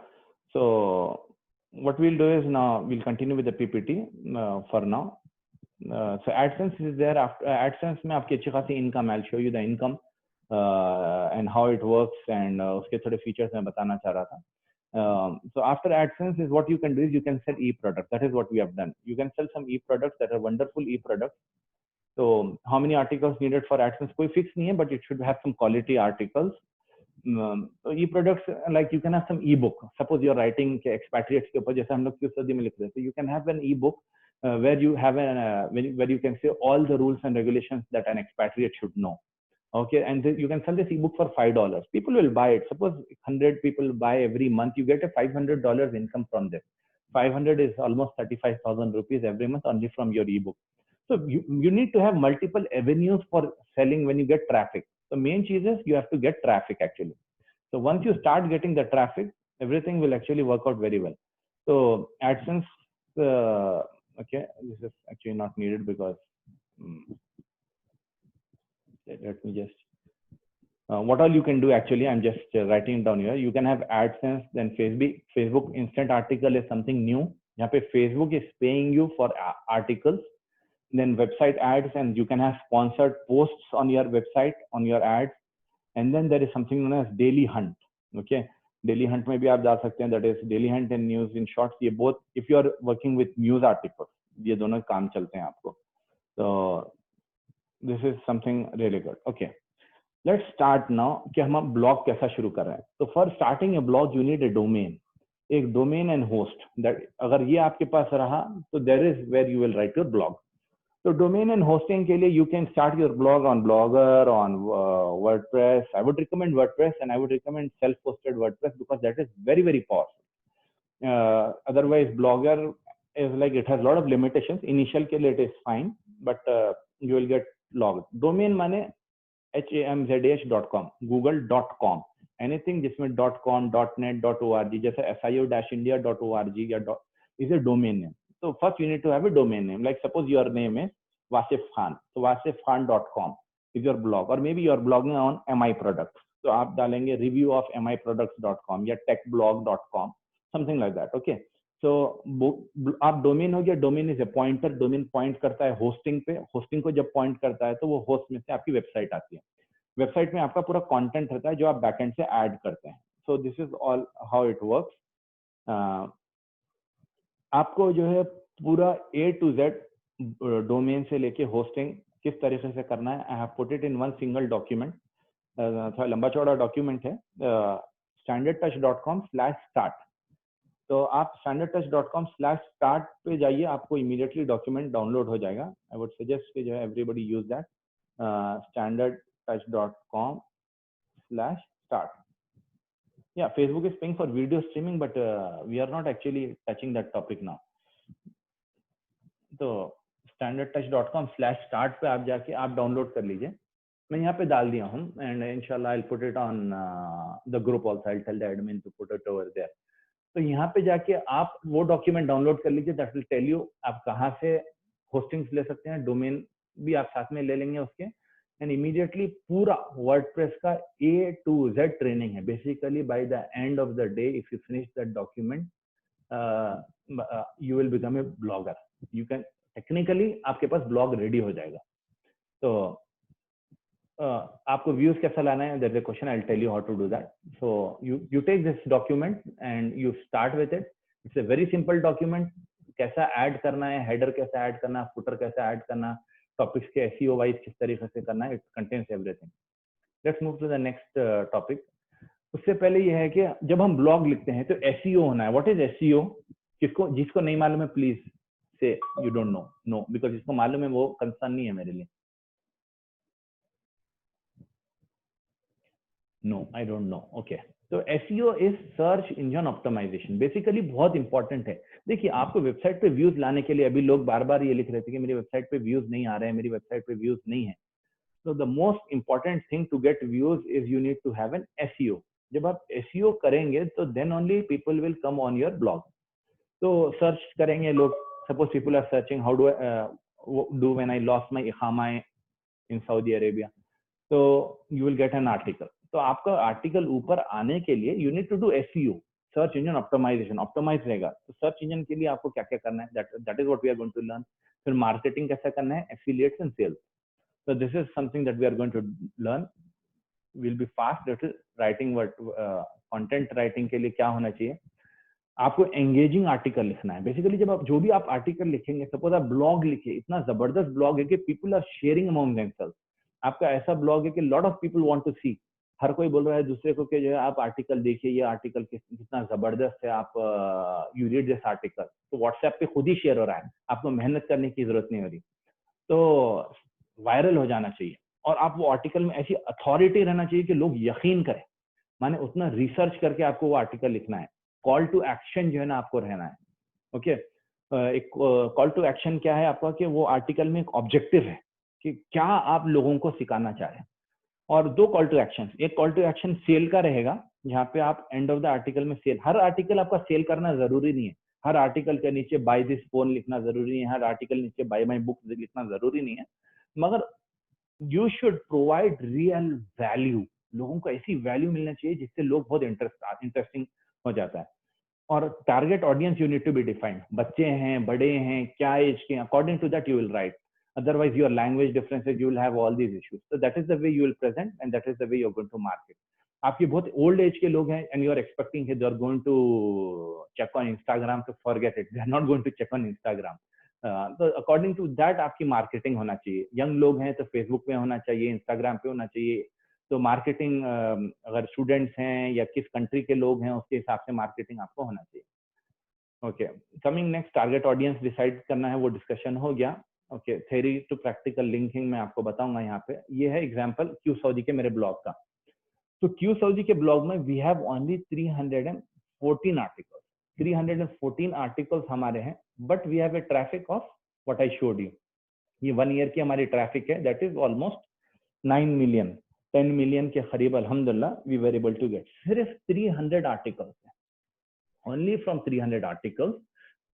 So what we'll do is, now we'll continue with the PPT for now. So AdSense is there. After AdSense में आपकी अच्छी खासी income, I'll show you the income and how it works, and उसके थोड़े features मैं बताना चाह रहा था. So after AdSense is, what you can do is you can sell e-products. That is what we have done. You can sell some e-products that are wonderful e-products. So how many articles needed for AdSense? कोई fix नहीं है, but it should have some quality articles. So e-products, like you can have some e-book. Suppose you're writing expatriates के ऊपर, जैसे हम लोग क्यों सदी में लिख रहे थे. So you can have an e-book where you have where you can say all the rules and regulations that an expatriate should know. Okay, and you can sell this ebook for $5. People will buy it. Suppose 100 people buy every month, you get a $500 income from this. 500 is almost 35,000 rupees every month only from your ebook. So you need to have multiple avenues for selling when you get traffic. The main cheese is you have to get traffic actually. So once you start getting the traffic, everything will actually work out very well. So AdSense, okay, this is actually not needed because let me just, what all you can do actually, I'm just writing it down here. You can have AdSense, then Facebook instant article is something new. यहाँ पे Facebook is paying you for articles, then website ads, and you can have sponsored posts on your website, on your ads. And then there is something known as daily hunt. Okay, daily hunt में भी आप जा सकते हैं, that is daily hunt and news in shorts, ये both if you are working with news articles, ये दोनों काम चलते हैं आपको। तो this is something really good. Okay, let's start now कि हम ब्लॉग कैसा शुरू कर रहे हैं। तो for starting a blog you need a domain, एक डोमेन एंड होस्ट, दैट अगर ये आपके पास रहा तो there is where you will write your blog. तो डोमेन एंड होस्टिंग के लिए you can start your blog on Blogger, on WordPress. I would recommend WordPress and I would recommend self hosted WordPress because that is very very powerful. Otherwise Blogger is like it has a lot of limitations. Initial के लिए it is fine, but you will get logged. Domain माने hamzh.com, google.com, anything जिसमें .com, .net, .org जैसे sio-india.org या is a domain name. So first you need to have a domain name. Like suppose your name is Wasif Khan, so wasifkhan.com is your blog, or maybe you are blogging on MI products, तो आप डालेंगे review of miproducts.com या techblog.com, something like that. Okay, तो आप domain हो गया, domain is a pointer, domain point करता है होस्टिंग पे, होस्टिंग को जब पॉइंट करता है तो वो होस्ट में से आपकी वेबसाइट आती है, वेबसाइट में आपका पूरा कंटेंट रहता है जो आप बैकएंड से ऐड करते हैं। सो this is all how it works. आपको जो है पूरा A to Z डोमेन से लेके होस्टिंग किस तरीके से करना है, I have put it in one single document, थोड़ा लंबा चौड़ा डॉक्यूमेंट है, standardtouch.com/start। तो आप standardtouch.com/start पे जाइए, आपको इमीडिएटली डॉक्यूमेंट डाउनलोड हो जाएगा। आई वुड सजेस्ट कि जो है एवरीबडी यूज दैट standardtouch.com/start। या Facebook is paying for video streaming but we are not actually touching that topic now. तो standardtouch.com/start पे आप जाके आप डाउनलोड कर लीजिए, मैं यहाँ पे डाल दिया हूँ, एंड इंशाल्लाह I will put it on the group also, I will tell the admin to put it over there. तो यहाँ पे जाके आप वो डॉक्यूमेंट डाउनलोड कर लीजिए, दैट विल टेल यू आप कहाँ से होस्टिंग्स ले सकते हैं, डोमेन भी आप साथ में ले लेंगे उसके, एंड इमीडिएटली पूरा वर्डप्रेस का A to Z ट्रेनिंग है। Basically by the end of the day if you finish that document you will become a blogger, you can technically आपके पास ब्लॉग रेडी हो जाएगा। तो आपको व्यूज कैसा लाना है, that is a question, I will tell you how to do that. So you take this document and you start with it, it's a very simple document. कैसा add करना है, हेडर कैसा ऐड करना, footer कैसा add करना, topics के SEO wise किस तरीके से करना है, it contains everything. Let's move to the next topic. उससे पहले ये है कि जब हम ब्लॉग लिखते हैं तो एसईओ होना है। What is SEO? जिसको नहीं मालूम है प्लीज से you don't know, no, because जिसको मालूम है वो कंसर्न नहीं है मेरे लिए। No, I don't know. Okay, तो SEO is search engine optimisation, basically बहुत इंपॉर्टेंट है। देखिए, आपको वेबसाइट पे व्यूज लाने के लिए, अभी लोग बार बार ये लिख रहे थे कि मेरी वेबसाइट पे व्यूज नहीं आ रहे हैं, मेरी वेबसाइट पे व्यूज नहीं है। So the most important thing to get views is you need to have an SEO. जब आप SEO करेंगे तो then only people will come on your blog. तो सर्च करेंगे लोग, suppose people are searching how do I do when I lost my इकामा in Saudi Arabia, so you will get an article. तो आपका article ऊपर आने के लिए you need to do SEO, search engine optimization, optimize रहेगा। तो search engine के लिए आपको क्या क्या करना है, that is what we are going to learn। फिर मार्केटिंग कैसा करना है, affiliates and sales. So this is something that we are going to learn. We'll be fast at writing what content writing के लिए क्या होना चाहिए। आपको एंगेजिंग आर्टिकल लिखना है। बेसिकली जब आप जो भी आप आर्टिकल लिखेंगे, सपोज आप ब्लॉग लिखिए, इतना जबरदस्त ब्लॉग है कि people are sharing among themselves. आपका ऐसा ब्लॉग है कि lot of people want to see, हर कोई बोल रहा है दूसरे को कि जो है आप आर्टिकल देखिए, ये आर्टिकल कितना जबरदस्त है, आप यू रीड दिस आर्टिकल। तो व्हाट्सएप पे खुद ही शेयर हो रहा है, आपको मेहनत करने की जरूरत नहीं हो रही। तो वायरल हो जाना चाहिए, और आप वो आर्टिकल में ऐसी अथॉरिटी रहना चाहिए कि लोग यकीन करें, माने उतना रिसर्च करके आपको वो आर्टिकल लिखना है। कॉल टू एक्शन जो है ना आपको रहना है। ओके, एक कॉल टू एक्शन क्या है आपका, कि वो आर्टिकल में एक ऑब्जेक्टिव है कि क्या आप लोगों को सिखाना चाह रहे हैं, और दो कॉल टू एक्शन, एक कॉल टू एक्शन सेल का रहेगा, जहाँ पे आप एंड ऑफ द आर्टिकल में सेल, हर आर्टिकल आपका सेल करना जरूरी नहीं है, हर आर्टिकल के नीचे बाय दिस फोन लिखना जरूरी नहीं है, हर आर्टिकल नीचे बाय माय बुक लिखना जरूरी नहीं है, मगर you should provide real value. लोगों को ऐसी वैल्यू मिलना चाहिए जिससे लोग बहुत इंटरेस्टिंग हो जाता है। और target audience you need to be defined, बच्चे हैं, बड़े हैं, क्या एज के, according to that you will write, otherwise your language differences, you will have all these issues. So that is the way you will present and that is the way you're going to market. आपके बहुत old age के लोग हैं and you are expecting they are going to check on Instagram, तो forget it, they are not going to check on Instagram. तो according to that आपकी marketing होना चाहिए। यंग लोग हैं तो फेसबुक पे होना चाहिए, इंस्टाग्राम पे होना चाहिए। तो मार्केटिंग अगर स्टूडेंट्स हैं या किस कंट्री के लोग हैं उसके हिसाब से मार्केटिंग आपको होना चाहिए। Okay, coming next, target audience decide करना है, वो डिस्कशन हो गया। Okay, theory to practical linking मैं आपको बताऊंगा यहाँ पे। ये है एग्जांपल क्यू सऊदी के मेरे ब्लॉग का। तो क्यू सऊदी के ब्लॉग में we have only 314 articles. 314 articles हमारे हैं, but we have a traffic of what I showed you. ये 1 ईयर की हमारी ट्रैफिक है, that is almost 9 million, 10 million के करीब अल्हम्दुलिल्लाह we were able to get. सिर्फ 300 आर्टिकल्स है, only from 300 articles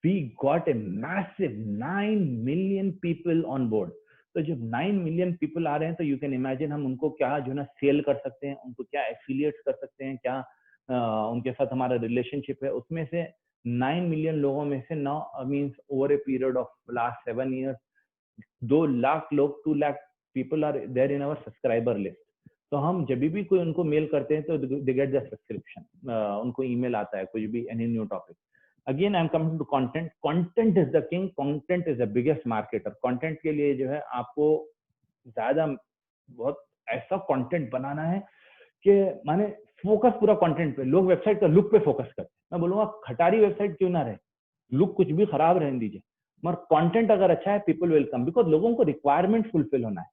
we got a massive 9 million people on board। तो जब 9 मिलियन पीपल आ रहे हैं तो यू कैन इमेजिन हम उनको क्या जो ना सेल कर सकते हैं, उनको क्या एफिलिएट्स कर सकते हैं, क्या उनके साथ हमारा रिलेशनशिप है। उसमें से 9 मिलियन लोगों में से now means over a period of last 7 years 2 lakh लोग, 2 lakh people are there in our subscriber list. तो हम जब भी कोई उनको मेल करते हैं तो दे गेट द सब्सक्रिप्शन, उनको ईमेल आता है कुछ भी, any new topic. Again I am coming to content. Content is the king, content is the biggest marketer. Content के लिए जो है आपको ज्यादा बहुत ऐसा कंटेंट बनाना है कि माने फोकस पूरा कंटेंट पे। लोग वेबसाइट का लुक पे फोकस करते हैं, मैं बोलूंगा खटारी वेबसाइट क्यों ना रहे, लुक कुछ भी खराब रहने दीजिए, मगर कंटेंट अगर अच्छा है पीपल विल कम, बिकॉज लोगों को रिक्वायरमेंट फुलफिल होना है।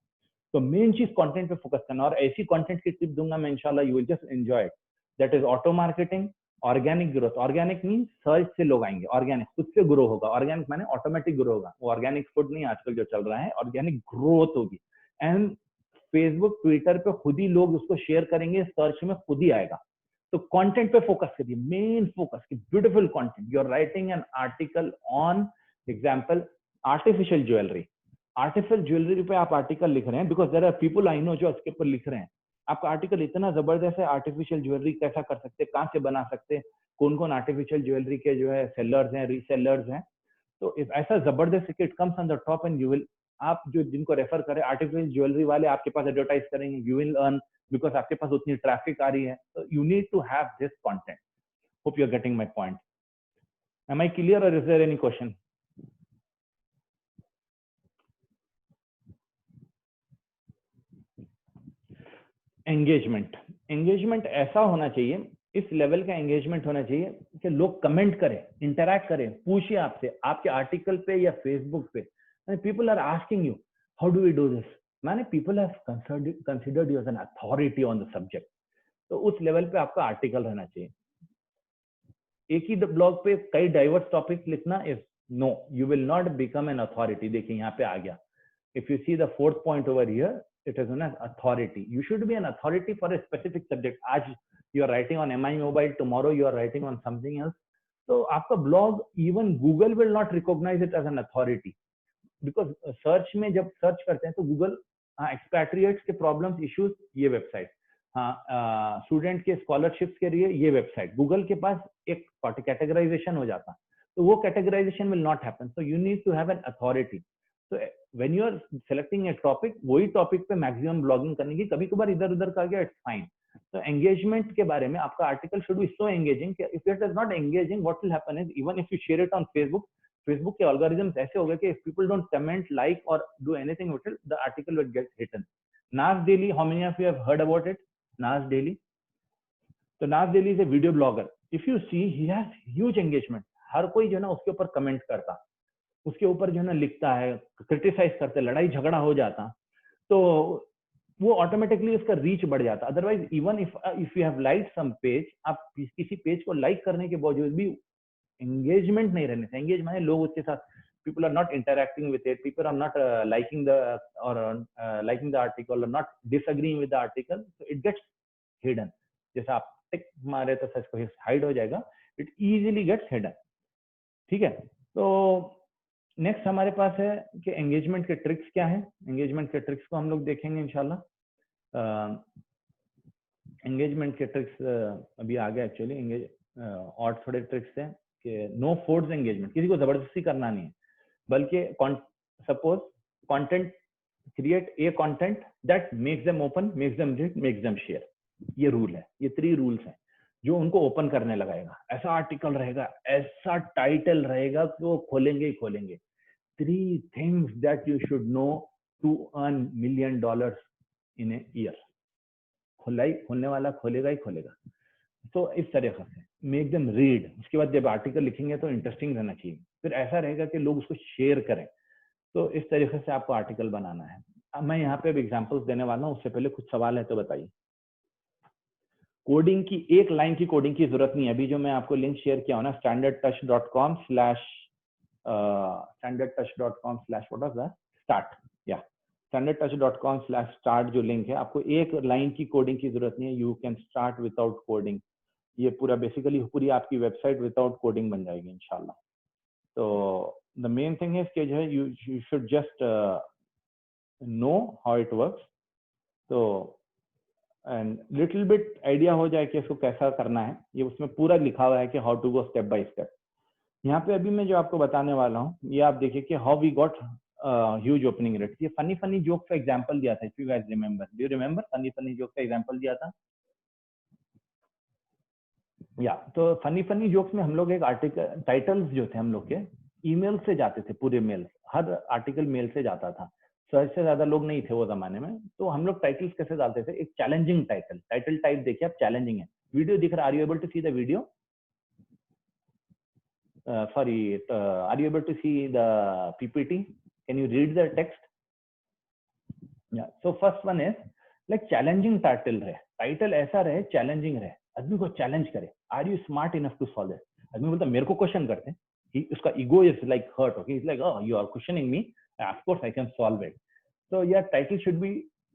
तो मेन चीज कंटेंट पे फोकस करना। और ऐसी कंटेंट की टिप दूंगा मैं इंशाल्लाह, you will just enjoy it. That is auto marketing, organic growth. Organic mean search से लोग आएंगे, ऑर्गेनिक खुद से ग्रो होगा। ऑर्गेनिक माने ऑटोमेटिक ग्रो होगा, वो ऑर्गेनिक फूड नहीं आजकल जो चल रहा है, ऑर्गेनिक ग्रोथ होगी। एंड फेसबुक ट्विटर पे खुद ही लोग उसको शेयर करेंगे, सर्च में खुद ही आएगा। तो कंटेंट पे फोकस करिए, मेन फोकस की beautiful content. You are writing an article on example artificial jewellery. Artificial jewellery पे आप आर्टिकल लिख रहे हैं, because there are people I know जो इसके ऊपर लिख रहे हैं। आपका आर्टिकल इतना जबरदस्त है, आर्टिफिशियल ज्वेलरी कैसा कर सकते हैं, कहाँ से बना सकते हैं, कौन कौन आर्टिफिशियल ज्वेलरी के जो है सेलर्स हैं, रीसेलर्स हैं। तो ऐसा जबरदस्त it comes on the top and you will, आप जो जिनको रेफर करें आर्टिफिशियल ज्वेलरी वाले आपके पास एडवर्टाइज करेंगे, यू विल अर्न, बिकॉज आपके पास उतनी ट्रैफिक आ रही है। तो you need to have this content. Hope you are getting my point. Am I clear और is there any question? Engagement. Engagement ऐसा होना चाहिए, इस लेवल का एंगेजमेंट होना चाहिए कि लोग कमेंट करें, इंटरैक्ट करें, पूछिए आपसे, आपके आर्टिकल पे या फेसबुक पे। People are asking you how do we do this, माने people have considered you as an authority on the subject. तो उस लेवल पे आपका आर्टिकल रहना चाहिए। एक ही ब्लॉग पे कई डाइवर्स टॉपिक लिखना is no, you will not become an authority. देखिए यहाँ पे आ गया, if you see the fourth point over here, it is known as authority. You should be an authority for a specific subject. आज you are writing on MI mobile, tomorrow you are writing on something else. तो आपका blog even Google will not recognize it as an authority, because search में जब search करते हैं तो Google expatriates के problems issues ये वेबसाइट, हाँ स्टूडेंट के स्कॉलरशिप्स के लिए ये वेबसाइट, गूगल के पास एक कैटेगराइजेशन हो जाता, तो वो categorisation will not happen. So you need to have an authority. तो when you are selecting a topic, वही टॉपिक पे मैक्सिमम ब्लॉगिंग करने की, कभी कभार इधर उधर का गया, इट्स फाइन। तो एंगेजमेंट के बारे में आपका article should be so engaging, if it is not engaging what will happen is, even if you share it on Facebook, Facebook के एल्गोरिथम्स ऐसे हो गए कि if people don't comment, like और do anything with it, the article will get hidden. Nas Daily, how many of you have heard about it? Nas Daily, तो Nas Daily is a video blogger. If you see he has huge engagement, हर कोई जो है ना उसके ऊपर comment करता, उसके ऊपर जो है ना लिखता है, क्रिटिसाइज करते, लड़ाई झगड़ा हो जाता, तो वो ऑटोमेटिकली उसका रीच बढ़ जाता। Otherwise even if you have like some page, आप किसी पेज को लाइक करने के बावजूद भी एंगेजमेंट नहीं रहने से, एंगेज माने लोग उसके साथ, people are not interacting with it, people are not liking the or liking the article or not disagreeing with the article, so it gets hidden। जैसे आप टिक मारे तो सच को हाइड हो जाएगा, it easily gets hidden। ठीक है, तो नेक्स्ट हमारे पास है कि एंगेजमेंट के ट्रिक्स क्या है। एंगेजमेंट के ट्रिक्स को हम लोग देखेंगे इंशाल्लाह। एंगेजमेंट के ट्रिक्स अभी आ गया एक्चुअली, और थोड़े ट्रिक्स हैं कि नो फोर्स एंगेजमेंट, किसी को जबरदस्ती करना नहीं है, बल्कि suppose content, create a content that makes them open, makes them read, makes them share. ये रूल है, ये 3 रूल्स हैं जो उनको ओपन करने लगाएगा। ऐसा आर्टिकल रहेगा, ऐसा टाइटल रहेगा कि वो खोलेंगे ही खोलेंगे। 3 things that you should know to earn $1 million in a year। खोलने वाला खोलेगा ही खोलेगा। तो इस तरीके से मेक देम रीड। उसके बाद जब आर्टिकल लिखेंगे तो इंटरेस्टिंग रहना चाहिए, फिर ऐसा रहेगा कि लोग उसको शेयर करें। तो इस तरीके से आपको आर्टिकल बनाना है। अब मैं यहाँ पे एग्जांपल्स देने वाला हूँ, उससे पहले कुछ सवाल है तो बताइए। कोडिंग की एक लाइन की कोडिंग की जरूरत नहीं है। अभी जो मैं आपको लिंक शेयर किया हूँ ना, standardtouch.com/start, या standardtouch.com/start जो लिंक है, आपको एक लाइन की कोडिंग की जरूरत नहीं है। You can start without coding. ये पूरा बेसिकली पूरी आपकी वेबसाइट विदाउट कोडिंग बन जाएगी इंशाल्लाह। तो द मेन थिंग इज कि जो है you should just know how it works. तो एंड लिटिल बिट आइडिया हो जाए कि इसको कैसा करना है। ये उसमें पूरा लिखा हुआ है कि how to go step by step. यहाँ पे अभी मैं जो आपको बताने वाला हूँ, ये आप देखिए कि how we got huge opening rate. ये फनी जोक का एग्जांपल दिया था, if you guys remember. Do you remember funny joke का एग्जांपल दिया था? या तो फनी जोक्स में हम लोग एक आर्टिकल टाइटल्स जो थे हम लोग के ईमेल से जाते थे, पूरे मेल, हर आर्टिकल मेल से जाता था। 100 से ज्यादा लोग नहीं थे वो जमाने में। तो हम लोग टाइटल्स कैसे डालते थे? एक चैलेंजिंग टाइटल टाइप देखिए आप, चैलेंजिंग है। वीडियो दिख रहा? Are you able to see the video? sorry, are you able to see the PPT? Can you read the text? Yeah. So first one is like challenging title रहे, title ऐसा रहे challenging रहे, आदमी को challenge करे। Are you smart enough to solve it? आदमी बोलता मेरे को क्वेश्चन करते हैं, उसका ego is like hurt, okay, is like you are questioning me, of course I can solve it. तो यार title should be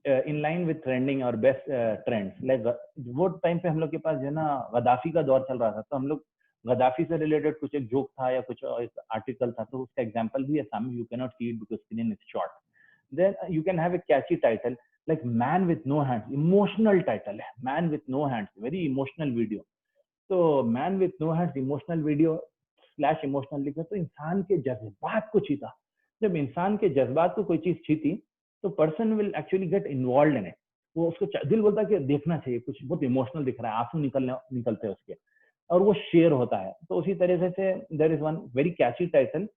in line with trending और बेस्ट ट्रेंड्स। लाइक वो टाइम पे हम लोग के पास जो है ना गद्दाफी का दौर चल रहा था, तो हम लोग गद्दाफी से रिलेटेड कुछ एक जोक था या कुछ आर्टिकल था, तो उसका एग्जांपल भी है सामने। You can not see it because screen is short. Then you can have a catchy title like Man with No Hands, emotional title है, Man with No Hands, very emotional video। तो Man with No Hands emotional video / emotional लिखा तो इंसान के जज्बात को छीता। जब इंसान के जज्बात को कोई चीज छीती तो person will actually get involve in it. वो उसको दिल बोलता है कि देखना चाहिए, कुछ बहुत इमोशनल दिख रहा है, आंसू निकलते हैं उसके, और वो शेयर होता है। तो उसी तरीके से there is one very catchy title,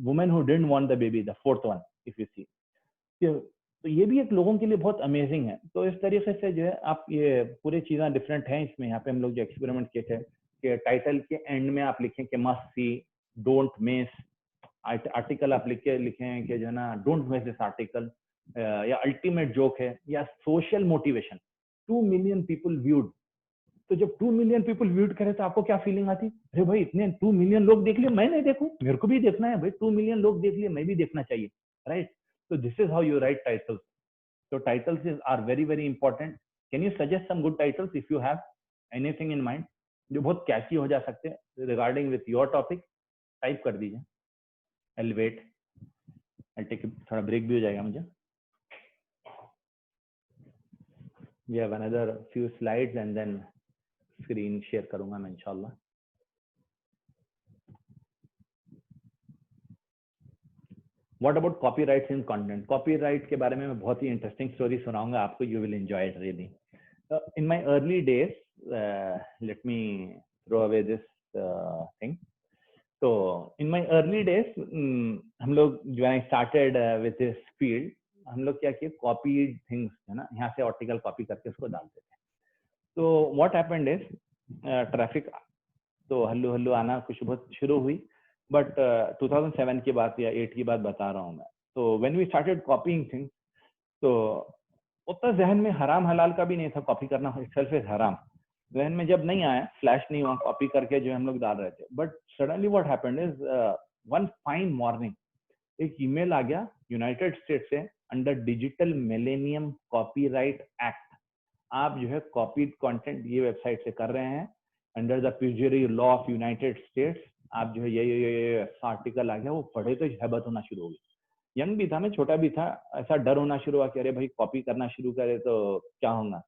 women who didn't want the baby, the fourth one, if you see. तो ये भी एक लोगों के लिए बहुत अमेजिंग है। तो इस तरीके से जो है आप, ये पूरी चीजें डिफरेंट हैं इसमें। यहाँ पे हम लोग जो एक्सपेरिमेंट किए थे कि टाइटल के एंड में आप लिखें कि must see, don't miss. Article आप लिखें कि जो है ना डोंट मिस दिस आर्टिकल, या अल्टीमेट जोक है, या social motivation. 2 million people viewed. तो जब 2 मिलियन पीपल व्यूड करे तो आपको क्या फीलिंग आती? अरे भाई इतने 2 मिलियन लोग देख लिए, मैं नहीं देखूं? मेरे को भी देखना है भाई, 2 मिलियन लोग देख लिए, मैं भी देखना चाहिए, right? So this is how you write titles. So titles are very very important. Can you suggest some good titles if you have anything in mind जो बहुत कैची हो जा सकते हैं regarding with your topic? Type कर दीजिए। I'll wait. I'll take थोड़ा break भी हो जाएगा मुझे। We have another few slides and then screen share करूंगा मैं इंशाल्लाह। What about copyrights in content? Copyright के बारे में मैं बहुत ही इंटरेस्टिंग स्टोरी सुनाऊंगा आपको। You will enjoy it really. In my early days, let me throw away this thing. So in my early days, हम लोग when I started with this field, हम लोग क्या किए, copied things है ना, यहाँ से आर्टिकल कॉपी करके उसको डालते थे। तो what happened is ट्रैफिक तो हल्लू हल्लू आना कुछ बहुत शुरू हुई, बट 2007 की बात या 8 की बात बता रहा हूँ मैं। तो when we started copying things, तो उतना जहन में हराम हलाल का भी नहीं था, कॉपी करना इटसेल्फ इज हराम। जहन में जब नहीं आया, फ्लैश नहीं हुआ, कॉपी करके जो हम लोग डाल रहे थे। But suddenly what happened is one fine morning एक ईमेल आ गया यूनाइटेड स्टेट से, under digital millennium copyright act. आप जो है कॉपीड कंटेंट ये वेबसाइट से कर रहे हैं under the perjury law of United States. आप जो है ये आर्टिकल आ गया, वो पढ़े तो हैबत होना शुरू हो गई। यंग भी था मैं, छोटा भी था, ऐसा डर होना शुरू हुआ कि अरे भाई कॉपी करना शुरू करे तो क्या होगा।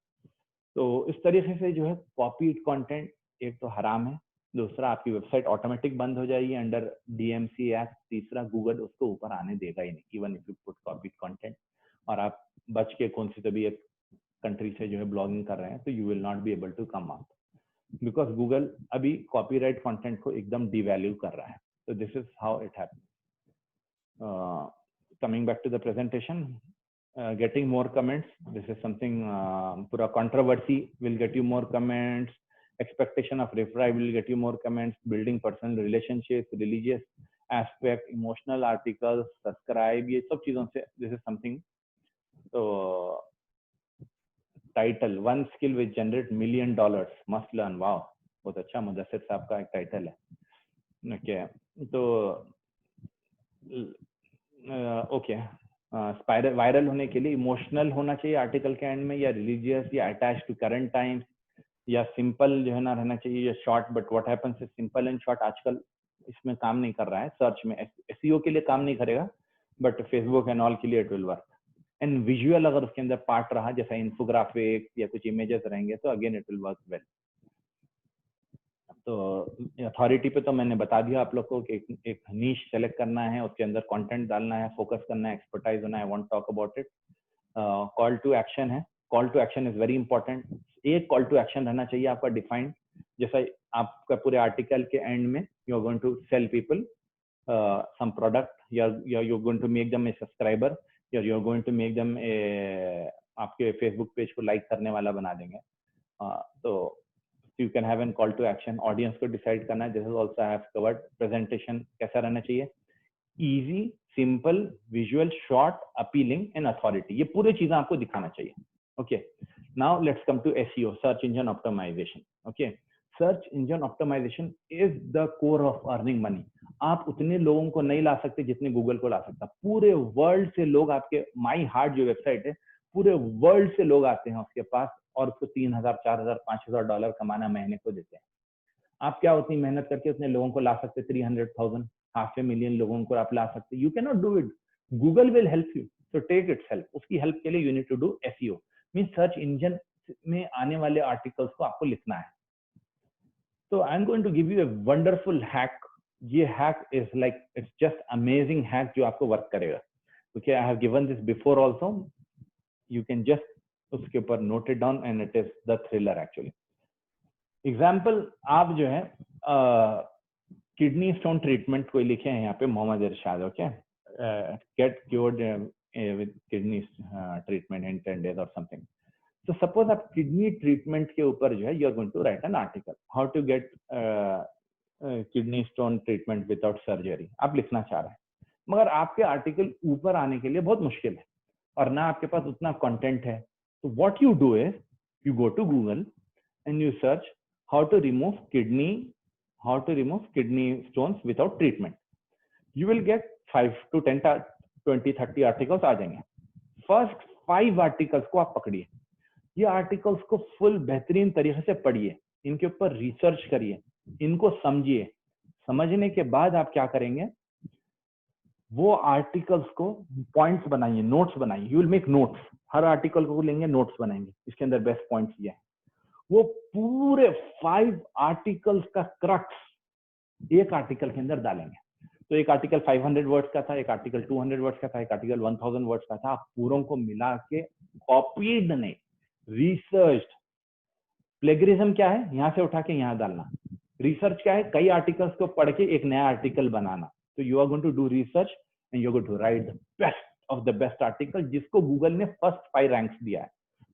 तो इस तरीके से जो है कॉपीड कंटेंट एक तो हराम है, दूसरा आपकी वेबसाइट ऑटोमेटिक बंद हो जाएगी अंडर डीएमसी एक्ट, तीसरा गूगल उसको ऊपर आने देगा ही नहीं even if you put copied content. और आप बच के कौन सी तो भी एक कंट्री से जो है ब्लॉगिंग कर रहे हैं, तो you will not be able to come up, because Google अभी कॉपीराइट कंटेंट को एकदम डिवैल्यू कर रहा है. तो this is how it happens. Coming back to the presentation, getting more comments. This is something pura controversy will get you more comments. Expectation of reply will get you more comments. Building personal relationships, religious aspect, emotional articles, subscribe, ये सब चीजों से this is something. So title, one skill which generate $1 million, must learn. Wow, बहुत अच्छा. मुदस्सिर साहब का एक title है. Okay, तो ओके, वायरल होने के लिए इमोशनल होना चाहिए आर्टिकल के एंड में, या रिलीजियस, या अटैच टू करंट टाइम्स, या सिंपल जो है ना रहना चाहिए, या short. But what happens is simple and short आजकल इसमें काम नहीं कर रहा है. सर्च में एसईओ के लिए काम नहीं करेगा, बट फेसबुक एंड ऑल के लिए it will work. And visual अगर उसके अंदर पार्ट रहा, जैसा इन्फोग्राफिक या कुछ इमेजेस रहेंगे, तो again it will work well. तो अथॉरिटी पे तो मैंने बता दिया आप लोग को कि एक नीश सेलेक्ट करना है, उसके अंदर कंटेंट डालना है, फोकस करना है, एक्सपर्टाइज होना है. Want talk about it. Call to action है. Call to action is very important. एक कॉल टू एक्शन रहना चाहिए आपका डिफाइंड. जैसा आपका पूरे आर्टिकल के एंड में you are going to sell people some product, या you are going to make them a subscriber, या you are going to make them a, आपके फेसबुक पेज को लाइक करने वाला बना देंगे. तो you can have a call to action. Audience को डिसाइड करना है. This is also I have covered. Presentation कैसा रहना चाहिए? Easy, simple, visual, short, appealing and authority. ये पूरी चीजें आपको दिखाना चाहिए. Okay, now let's come to SEO, search engine optimization. Okay, search engine optimization is the core of earning money. आप उतने लोगों को नहीं ला सकते जितने गूगल को ला सकता. पूरे वर्ल्ड से लोग आपके माई हार्ट जो वेबसाइट है, पूरे वर्ल्ड से लोग आते हैं उसके पास, और उसको $3,000, $4,000, $5,000 कमाना महीने को देते हैं. आप क्या उतनी मेहनत करके उतने लोगों को ला सकते? 300,000, 500,000 लोगों को आप ला सकते? You can not do it. Google will help you, so take its help. उसकी हेल्प के लिए you need to do SEO, mean search engine में आने वाले आर्टिकल्स को आपको लिखना है. तो I am going to give you a wonderful hack. ये hack is like, it's just amazing hack जो आपको वर्क करेगा. Okay, I have given this before also. You can just उसके ऊपर note it down, and it is the thriller actually. Example, आप जो है kidney stone treatment कोई लिखे हैं यहाँ पे, Mohammed Irshad. Okay, get cured with kidney treatment in 10 days और समथिंग. तो सपोज आप किडनी ट्रीटमेंट के ऊपर जो है, you are going to write an article, how to get kidney stone treatment without surgery. आप लिखना चाह रहे हैं, मगर आपके आर्टिकल ऊपर आने के लिए बहुत मुश्किल है, और ना आपके पास उतना कंटेंट है. तो what you do is, you go to Google and you search how to remove kidney stones without treatment. You will get 5 to 10, 20, 30 articles आ जाएंगे. फर्स्ट 5 आर्टिकल्स को आप पकड़िए. ये आर्टिकल्स को फुल बेहतरीन तरीके से पढ़िए, इनके ऊपर रिसर्च करिए, इनको समझिए. समझने के बाद आप क्या करेंगे, वो आर्टिकल्स को पॉइंट्स बनाइए, नोट्स बनाइए. You will make notes. Her article को लेंगे, नोट्स बनाएंगे, इसके अंदर बेस्ट पॉइंट्स ये हैं. वो पूरे 5 आर्टिकल्स का क्रक्स एक आर्टिकल के अंदर डालेंगे. तो एक आर्टिकल 500 वर्ड्स का था, एक आर्टिकल 200 वर्ड्स का था, एक आर्टिकल 1000 वर्ड्स का था. आप पूरों को मिला के, कॉपीड नहीं, रिसर्च. प्लेगरिज्म क्या है? यहाँ से उठा के यहाँ डालना. रिसर्च क्या है? कई आर्टिकल्स को पढ़ के एक नया आर्टिकल बनाना. तो you are going to do research and you are going to write the best of the best article, जिसको गूगल ने फर्स्ट 5 रैंक्स दिया है.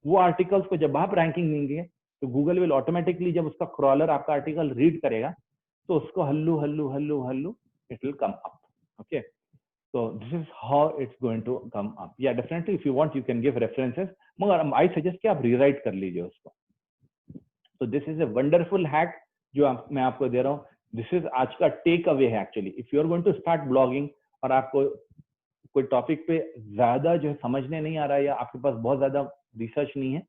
वो आर्टिकल्स को जब आप रैंकिंग देंगे, तो गूगल विल ऑटोमेटिकली, जब उसका क्रॉलर आपका आर्टिकल रीड करेगा, तो उसको हल्लू हल्लू हल्लू हल्लू it will come up. Okay, so this is how it's going to come up. Yeah, definitely if you want you can give references, मगर I suggest कि आप rewrite कर लीजिए उसको. So this is a wonderful hack जो मैं आपको दे रहा हूँ. This is आज का टेक अवे है actually. If you are going to start blogging और आपको कोई टॉपिक पे ज्यादा जो है समझने नहीं आ रहा है, या आपके पास बहुत ज्यादा रिसर्च नहीं है,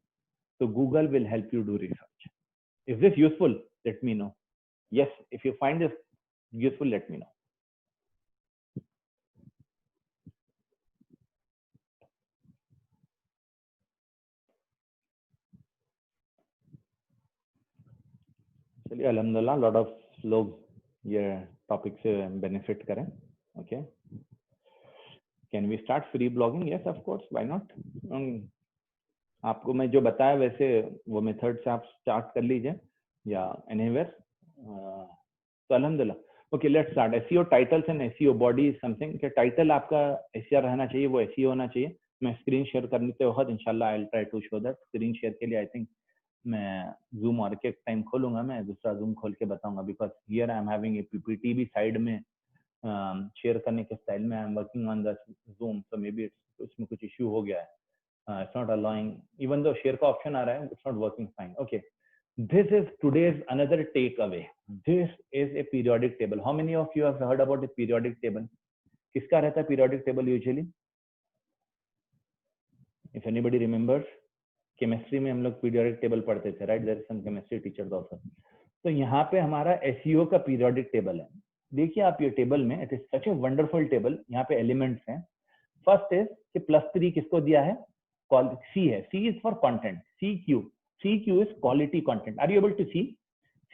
तो Google will help you do research. Is this useful? Let me know. Yes, if you find this useful, let me know. चलिए, अल्हम्दुलिल्लाह लॉट ऑफ लोग ये टॉपिक से बेनिफिट करें. Okay, can we start free blogging? Yes, of course, why not. आपको मैं जो बताया वैसे वो मेथड से आप स्टार्ट कर लीजिए या एनीवेयर। तो अल्हम्दुलिल्लाह। Okay let's start. SEO titles and SEO body is something कि टाइटल आपका एसईआर रहना चाहिए, वो एसईओ होना चाहिए। मैं स्क्रीन शेयर करने के वक्त इंशाल्लाह I will try to show that. Screen share के लिए आई थिंक मैं जूम और के टाइम खोलूंगा, मैं दूसरा जूम खोल के बताऊंगा, because here I am having a PPT भी साइड में शेयर करने के स्टाइल में। I am working on the zoom, so may be उसमें कुछ इश्यू हो गया है। It's not allowing, even though share का option आ रहा है, it's not working fine. Okay, this is today's another takeaway. This is a periodic table. How many of you have heard about a periodic table? किसका रहता है periodic table usually? If anybody remembers, chemistry में हम लोग periodic table पढ़ते थे, right? There is some chemistry teachers also. तो यहाँ पे हमारा SEO का periodic table है। देखिए आप ये टेबल में, it is such a wonderful table. यहाँ पे elements हैं। फर्स्ट इज कि +3 किसको दिया है? सी है। C is for content. C Q is quality content. Are you able to see?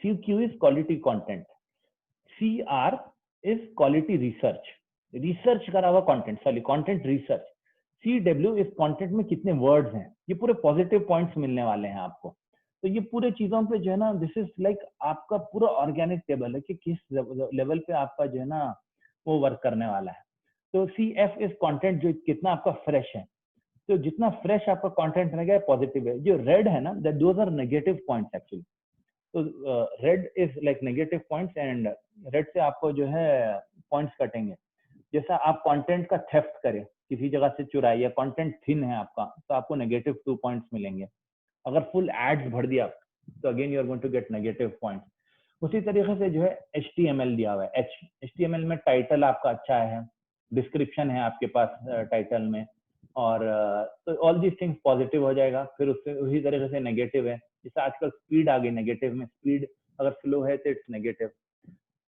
C Q is quality content. C R is quality research, research करा हुआ content, sorry content research. C W इस content में कितने words हैं, ये पूरे positive points मिलने वाले हैं आपको। तो ये पूरे चीजों पे जो है ना, दिस इज लाइक आपका पूरा ऑर्गेनिक टेबल है कि किस लेवल पे आपका जो है ना वो वर्क करने वाला है। तो सी एफ इज कंटेंट, जो कितना आपका फ्रेश है। तो जितना फ्रेश आपका कंटेंट रहेगा पॉजिटिव है। जो रेड है ना, that those are negative points actually. तो red is like negative points and red से आपको जो है पॉइंट्स कटेंगे। जैसा आप कंटेंट का थेफ्ट करें, किसी जगह से चुराए या कंटेंट थिन है आपका, तो आपको नेगेटिव 2 पॉइंट्स मिलेंगे। अगर फुल एड्स भर दिया तो again you are going to get negative points. उसी तरीके से जो है HTML दिया हुआ है। HTML में टाइटल आपका अच्छा है, डिस्क्रिप्शन है आपके पास टाइटल में, और तो ऑल दीज थिंग्स पॉजिटिव हो जाएगा। फिर उससे उसी तरीके से नेगेटिव है, जैसे आजकल स्पीड आ गई नेगेटिव में, स्पीड अगर स्लो है तो इट्स नेगेटिव।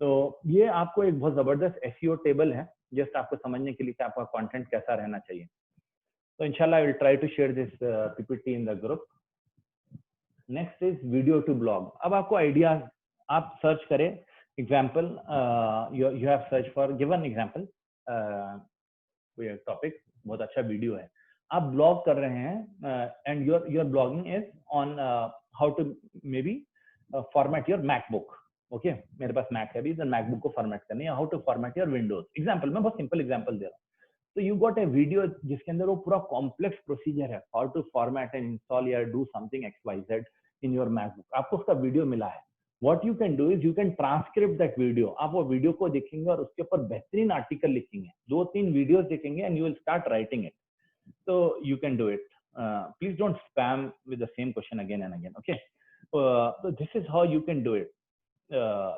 तो ये आपको एक बहुत जबरदस्त एसईओ टेबल है, जस्ट आपको समझने के लिए कि आपका कंटेंट कैसा रहना चाहिए। तो इंशाल्लाह I will try to share this PPT in the group. Next is video to blog. अब आपको आइडिया, आप सर्च करें example, you have search for given example कोई टॉपिक, बहुत अच्छा वीडियो है, आप ब्लॉग कर रहे हैं and your blogging is on how to maybe format your MacBook. Okay, मेरे पास मैक है अभी, तो मैकबुक को फॉर्मेट करनी है, how to format your Windows. Example, मैं बहुत सिंपल एग्जाम्पल दे रहा हूँ। तो यू गॉट ए वीडियो जिसके अंदर वो पूरा कॉम्प्लेक्स प्रोसीजर है, how to format and install या do something XYZ in your MacBook. आपको उसका वीडियो मिला है। What you can do is you can transcript that video. आप वो वीडियो को देखेंगे और उसके ऊपर बेहतरीन आर्टिकल लिखेंगे, 2-3 वीडियोस देखेंगे and you will start writing it. So you can do it. Please don't spam with the same question again and again. Okay. So this is how you can do it.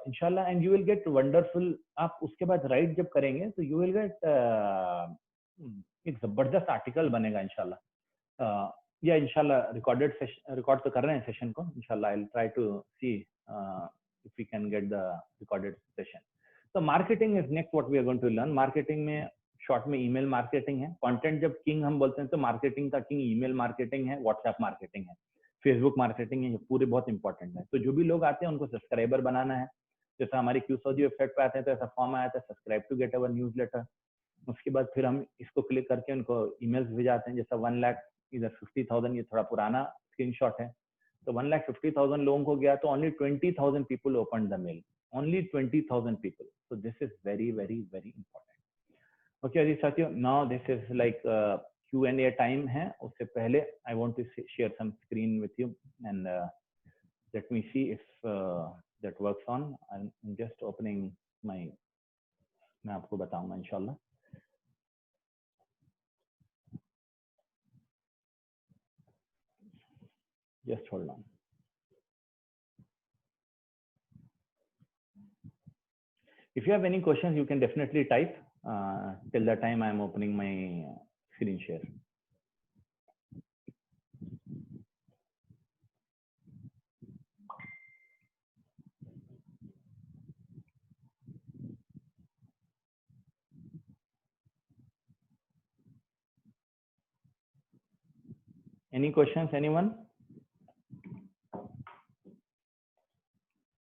Inshallah, and you will get wonderful. आप उसके बाद write जब करेंगे तो you will get एक जबरदस्त article बनेगा इंशाल्लाह। या इंशाल्लाह रिकॉर्डेड सेशन, रिकॉर्ड तो कर रहे हैं सेशन को, इंशाल्लाह I will try to see if we can get the recorded session. तो marketing is next what we are going to learn. Marketing में शॉर्ट में ईमेल मार्केटिंग है। कंटेंट जब किंग हम बोलते हैं तो मार्केटिंग का किंग ईमेल मार्केटिंग है, व्हाट्सएप मार्केटिंग है, फेसबुक मार्केटिंग है, ये पूरे बहुत इंपॉर्टेंट है। तो जो भी लोग आते हैं उनको सब्सक्राइबर बनाना है। जैसा हमारे क्यू सऊदी वेबसाइट पे आते हैं तो ऐसा फॉर्म आया था, subscribe to get our newsletter. उसके बाद फिर हम इसको क्लिक करके उनको ईमेल्स भेजाते हैं। जैसा 1 लाख इधर 50,000, ये थोड़ा पुराना स्क्रीनशॉट है, तो 1,50,000 लोगों को गया तो only 20,000 people open the mail, only 20,000 people. So this is very very very important. Okay अजी साथियों, now this is like Q&A time है। उससे पहले I want to share some screen with you and let me see if that works on. I am just opening my, मैं आपको बताऊंगा इंशाल्लाह। Just hold on. If you have any questions, you can definitely type till the time I am opening my screen share. Any questions, anyone?